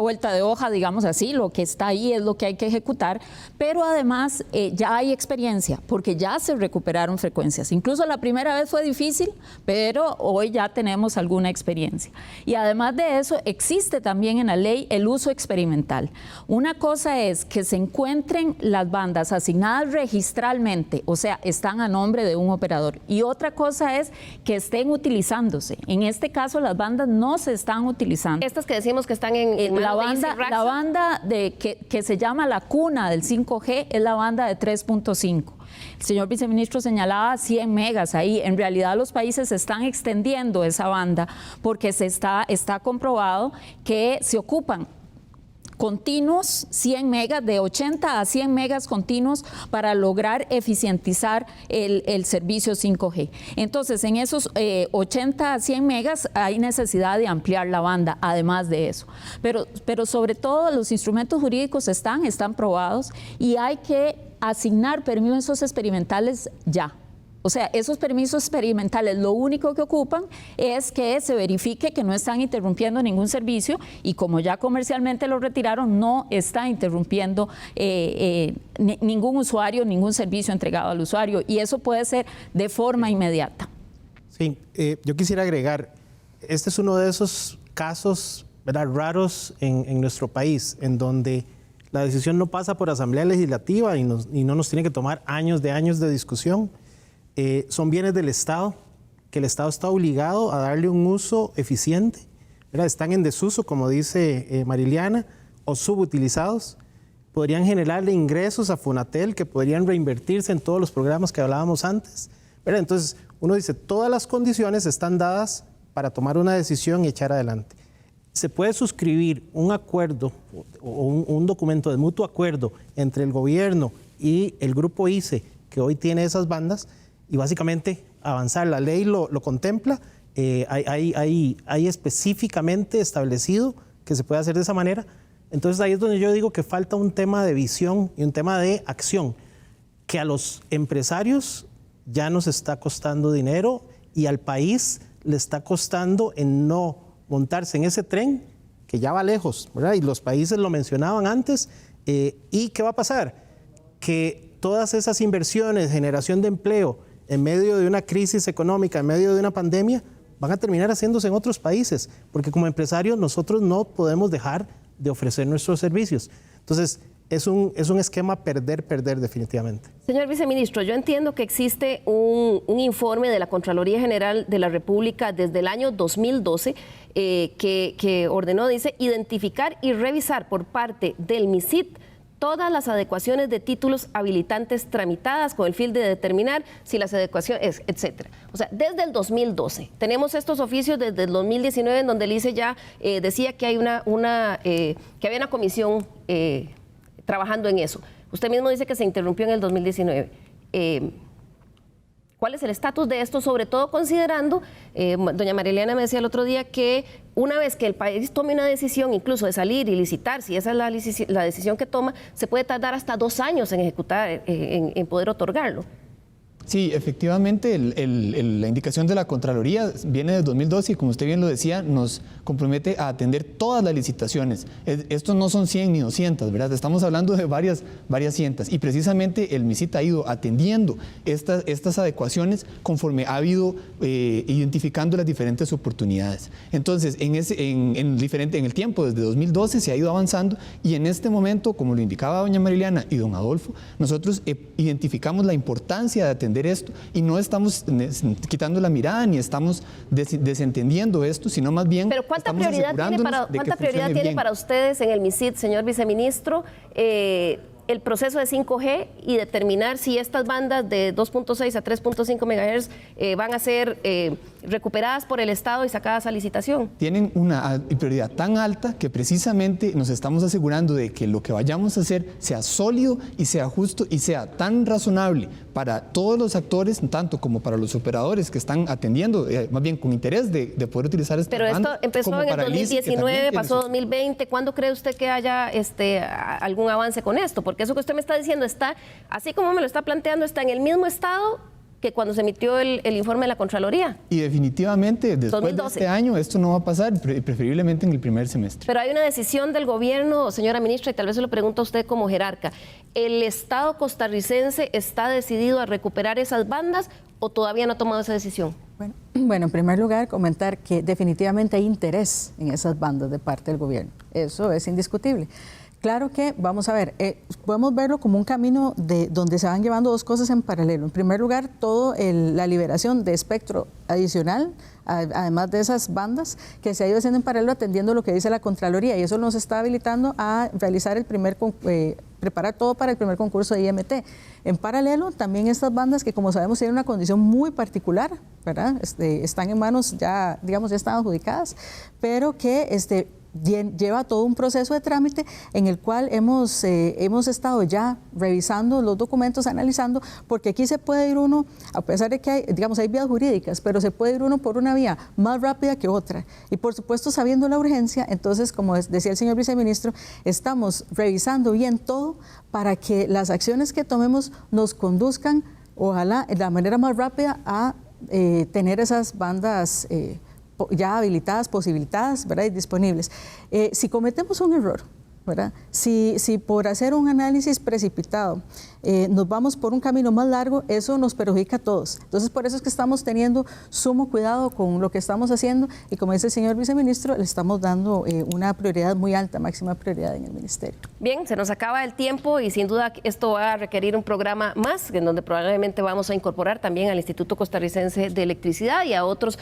vuelta de hoja, digamos así, lo que está ahí es lo que hay que ejecutar, pero además ya hay experiencia, porque ya se recuperaron frecuencias. Incluso la primera vez fue difícil, pero hoy ya tenemos alguna experiencia. Y además de eso, existe también en la ley el uso experimental. Una cosa es que se encuentren las bandas asignadas registralmente, o sea, están a nombre de un operador, y otra cosa es que estén utilizándose. En este caso, las bandas no se están utilizando. Estas que decimos que están en la banda que se llama la cuna del 5G es la banda de 3.5. El señor viceministro señalaba 100 megas ahí. En realidad los países están extendiendo esa banda porque está comprobado que se ocupan continuos 100 megas, de 80 a 100 megas continuos para lograr eficientizar el servicio 5G. Entonces, en esos 80 a 100 megas hay necesidad de ampliar la banda, además de eso. Pero sobre todo los instrumentos jurídicos están probados y hay que asignar permisos experimentales ya. O sea, esos permisos experimentales lo único que ocupan es que se verifique que no están interrumpiendo ningún servicio y como ya comercialmente lo retiraron, no está interrumpiendo ningún usuario, ningún servicio entregado al usuario y eso puede ser de forma inmediata. Sí, yo quisiera agregar, este es uno de esos casos, ¿verdad?, raros en nuestro país, en donde la decisión no pasa por Asamblea Legislativa y no nos tiene que tomar años de discusión. Son bienes del Estado, que el Estado está obligado a darle un uso eficiente, ¿verdad? Están en desuso, como dice Mariliana, o subutilizados. Podrían generarle ingresos a Fonatel que podrían reinvertirse en todos los programas que hablábamos antes, ¿verdad? Entonces, uno dice, todas las condiciones están dadas para tomar una decisión y echar adelante. Se puede suscribir un acuerdo o un documento de mutuo acuerdo entre el gobierno y el grupo ICE, que hoy tiene esas bandas, y básicamente avanzar. La ley lo contempla, hay específicamente establecido que se puede hacer de esa manera. Entonces ahí es donde yo digo que falta un tema de visión y un tema de acción. que a los empresarios ya nos está costando dinero y al país le está costando en no montarse en ese tren que ya va lejos, ¿verdad? Y los países lo mencionaban antes. ¿Y qué va a pasar? Que todas esas inversiones, generación de empleo, en medio de una crisis económica, en medio de una pandemia, van a terminar haciéndose en otros países, porque como empresarios nosotros no podemos dejar de ofrecer nuestros servicios. Entonces, es un esquema perder definitivamente. Señor viceministro, yo entiendo que existe un informe de la Contraloría General de la República desde el año 2012 que ordenó, dice, identificar y revisar por parte del MISIT todas las adecuaciones de títulos habilitantes tramitadas con el fin de determinar si las adecuaciones, etcétera. O sea, desde el 2012. Tenemos estos oficios desde el 2019 en donde el ICE ya decía que hay que había una comisión trabajando en eso. Usted mismo dice que se interrumpió en el 2019. ¿Cuál es el estatus de esto? Sobre todo considerando, doña Mariliana me decía el otro día que una vez que el país tome una decisión, incluso de salir y licitar, si esa es la decisión que toma, se puede tardar hasta 2 años en ejecutar, en poder otorgarlo. Sí, efectivamente, la indicación de la Contraloría viene del 2012 y como usted bien lo decía, nos compromete a atender todas las licitaciones. Estos no son 100 ni 200, ¿verdad? Estamos hablando de varias cientos y precisamente el MISIT ha ido atendiendo estas adecuaciones conforme ha ido identificando las diferentes oportunidades. Entonces, en el tiempo, desde 2012 se ha ido avanzando y en este momento, como lo indicaba doña Mariliana y don Adolfo, nosotros identificamos la importancia de atender esto y no estamos quitando la mirada ni estamos desentendiendo esto, sino más bien pero ¿cuánta prioridad tiene para ustedes en el MISIT, señor viceministro, el proceso de 5G y determinar si estas bandas de 2.6 a 3.5 MHz van a ser recuperadas por el Estado y sacadas a licitación? Tienen una prioridad tan alta que precisamente nos estamos asegurando de que lo que vayamos a hacer sea sólido y sea justo y sea tan razonable para todos los actores, tanto como para los operadores que están atendiendo, más bien con interés de poder utilizar esta banda. Pero esto empezó en el 2019, pasó 2020. ¿Cuándo cree usted que haya algún avance con esto? Porque eso que usted me está diciendo está, así como me lo está planteando, está en el mismo estado que cuando se emitió el informe de la Contraloría. Y definitivamente después 2012. de este año esto no va a pasar, preferiblemente en el primer semestre. Pero hay una decisión del gobierno, señora ministra, y tal vez se lo pregunto a usted como jerarca. ¿El Estado costarricense está decidido a recuperar esas bandas o todavía no ha tomado esa decisión? Bueno, en primer lugar, comentar que definitivamente hay interés en esas bandas de parte del gobierno. Eso es indiscutible. Claro que, vamos a ver, podemos verlo como un camino donde se van llevando 2 cosas en paralelo. En primer lugar, la liberación de espectro adicional, además de esas bandas, que se ha ido haciendo en paralelo atendiendo lo que dice la Contraloría, y eso nos está habilitando a realizar preparar todo para el primer concurso de IMT. En paralelo, también estas bandas que, como sabemos, tienen una condición muy particular, ¿verdad? Están en manos ya, digamos, ya están adjudicadas, pero que lleva todo un proceso de trámite en el cual hemos estado ya revisando los documentos, analizando, porque aquí se puede ir uno, a pesar de que hay vías jurídicas, pero se puede ir uno por una vía más rápida que otra. Y por supuesto, sabiendo la urgencia, entonces, como decía el señor viceministro, estamos revisando bien todo para que las acciones que tomemos nos conduzcan, ojalá, de la manera más rápida a tener esas bandas ya habilitadas, posibilitadas, ¿verdad? Y disponibles. Si cometemos un error, ¿verdad? Si por hacer un análisis precipitado nos vamos por un camino más largo, eso nos perjudica a todos. Entonces, por eso es que estamos teniendo sumo cuidado con lo que estamos haciendo y, como dice el señor viceministro, le estamos dando una prioridad muy alta, máxima prioridad en el ministerio. Bien, se nos acaba el tiempo y sin duda esto va a requerir un programa más, en donde probablemente vamos a incorporar también al Instituto Costarricense de Electricidad y a otros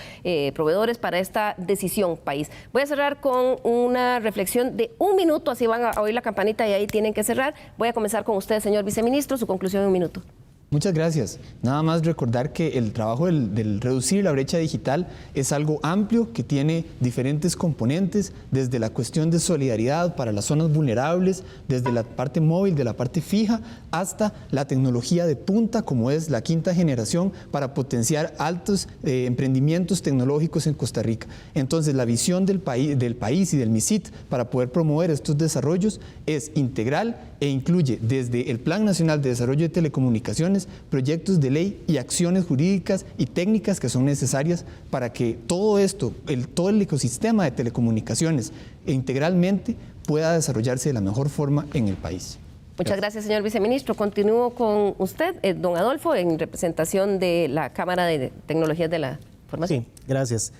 proveedores para esta decisión país. Voy a cerrar con una reflexión de 1 minuto, así van a oír la campanita y ahí tienen que cerrar. Voy a comenzar con usted, señor viceministro, su conclusión en 1 minuto. Muchas gracias. Nada más recordar que el trabajo del reducir la brecha digital es algo amplio que tiene diferentes componentes, desde la cuestión de solidaridad para las zonas vulnerables, desde la parte móvil, de la parte fija, hasta la tecnología de punta, como es la quinta generación, para potenciar altos emprendimientos tecnológicos en Costa Rica. Entonces, la visión del país y del MISIT para poder promover estos desarrollos es integral e incluye desde el Plan Nacional de Desarrollo de Telecomunicaciones, proyectos de ley y acciones jurídicas y técnicas que son necesarias para que todo esto, todo el ecosistema de telecomunicaciones integralmente pueda desarrollarse de la mejor forma en el país. Muchas gracias, señor viceministro. Continúo con usted, don Adolfo, en representación de la Cámara de Tecnologías de la Información. Sí, gracias.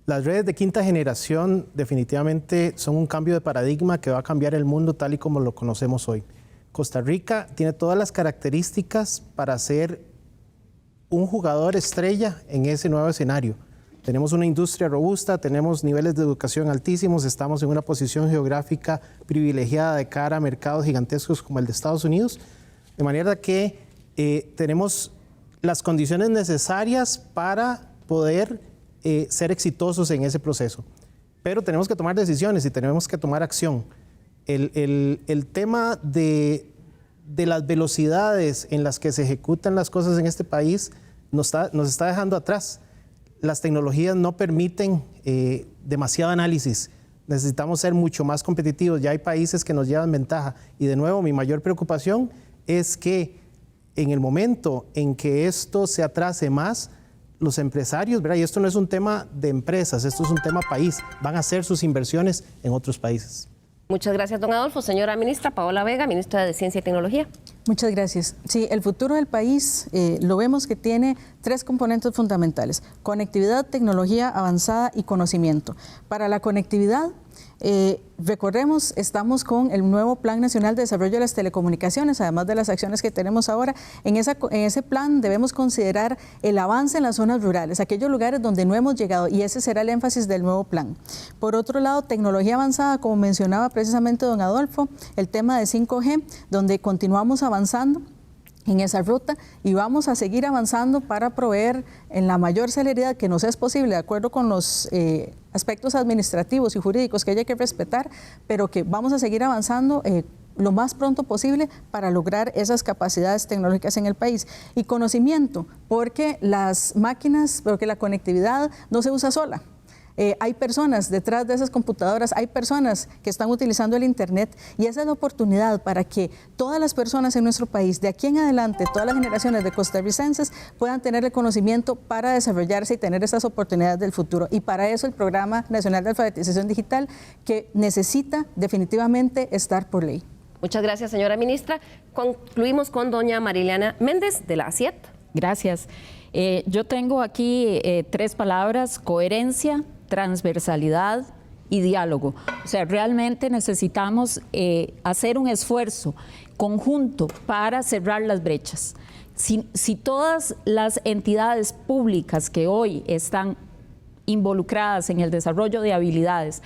Las redes de quinta generación definitivamente son un cambio de paradigma que va a cambiar el mundo tal y como lo conocemos hoy. Costa Rica tiene todas las características para ser un jugador estrella en ese nuevo escenario. Tenemos una industria robusta, tenemos niveles de educación altísimos, estamos en una posición geográfica privilegiada de cara a mercados gigantescos como el de Estados Unidos, de manera que tenemos las condiciones necesarias para poder ser exitosos en ese proceso. Pero tenemos que tomar decisiones y tenemos que tomar acción. El tema de las velocidades en las que se ejecutan las cosas en este país nos está dejando atrás. Las tecnologías no permiten demasiado análisis. Necesitamos ser mucho más competitivos. Ya hay países que nos llevan ventaja. Y de nuevo, mi mayor preocupación es que en el momento en que esto se atrase más, los empresarios, ¿verdad? Y esto no es un tema de empresas, esto es un tema país, van a hacer sus inversiones en otros países. Muchas gracias, don Adolfo. Señora ministra Paola Vega, ministra de Ciencia y Tecnología. Muchas gracias. Sí, el futuro del país lo vemos que tiene 3 componentes fundamentales: conectividad, tecnología avanzada y conocimiento. Para la conectividad, recordemos, estamos con el nuevo Plan Nacional de Desarrollo de las Telecomunicaciones, además de las acciones que tenemos ahora. En ese plan debemos considerar el avance en las zonas rurales, aquellos lugares donde no hemos llegado, y ese será el énfasis del nuevo plan. Por otro lado, tecnología avanzada, como mencionaba precisamente don Adolfo, el tema de 5G, donde continuamos avanzando en esa ruta y vamos a seguir avanzando para proveer en la mayor celeridad que nos es posible, de acuerdo con los aspectos administrativos y jurídicos que haya que respetar, pero que vamos a seguir avanzando lo más pronto posible para lograr esas capacidades tecnológicas en el país. Y conocimiento, porque las máquinas, porque la conectividad no se usa sola. Hay personas detrás de esas computadoras, hay personas que están utilizando el Internet, y esa es la oportunidad para que todas las personas en nuestro país, de aquí en adelante, todas las generaciones de costarricenses puedan tener el conocimiento para desarrollarse y tener esas oportunidades del futuro. Y para eso el Programa Nacional de Alfabetización Digital, que necesita definitivamente estar por ley. Muchas gracias, señora ministra. Concluimos con doña Mariliana Méndez, de la ACIET. Gracias. Yo tengo aquí 3 palabras: coherencia, transversalidad y diálogo. O sea, realmente necesitamos hacer un esfuerzo conjunto para cerrar las brechas. Si todas las entidades públicas que hoy están involucradas en el desarrollo de habilidades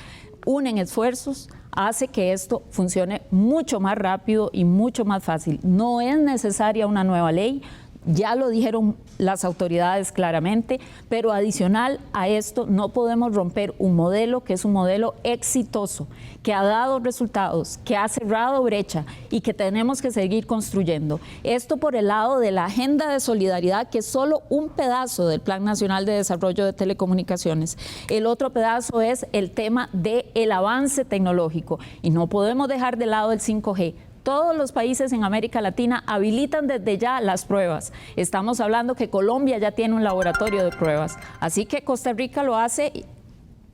unen esfuerzos, hace que esto funcione mucho más rápido y mucho más fácil. No es necesaria una nueva ley. Ya lo dijeron las autoridades claramente, pero adicional a esto no podemos romper un modelo que es un modelo exitoso, que ha dado resultados, que ha cerrado brecha y que tenemos que seguir construyendo. Esto por el lado de la agenda de solidaridad, que es solo un pedazo del Plan Nacional de Desarrollo de Telecomunicaciones. El otro pedazo es el tema del avance tecnológico, y no podemos dejar de lado el 5G. Todos los países en América Latina habilitan desde ya las pruebas. Estamos hablando que Colombia ya tiene un laboratorio de pruebas. Así que Costa Rica lo hace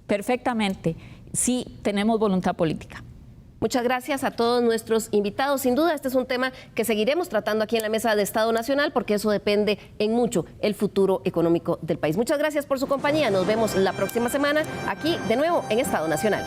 perfectamente si tenemos voluntad política. Muchas gracias a todos nuestros invitados. Sin duda, este es un tema que seguiremos tratando aquí en la Mesa de Estado Nacional, porque eso depende en mucho el futuro económico del país. Muchas gracias por su compañía. Nos vemos la próxima semana aquí de nuevo en Estado Nacional.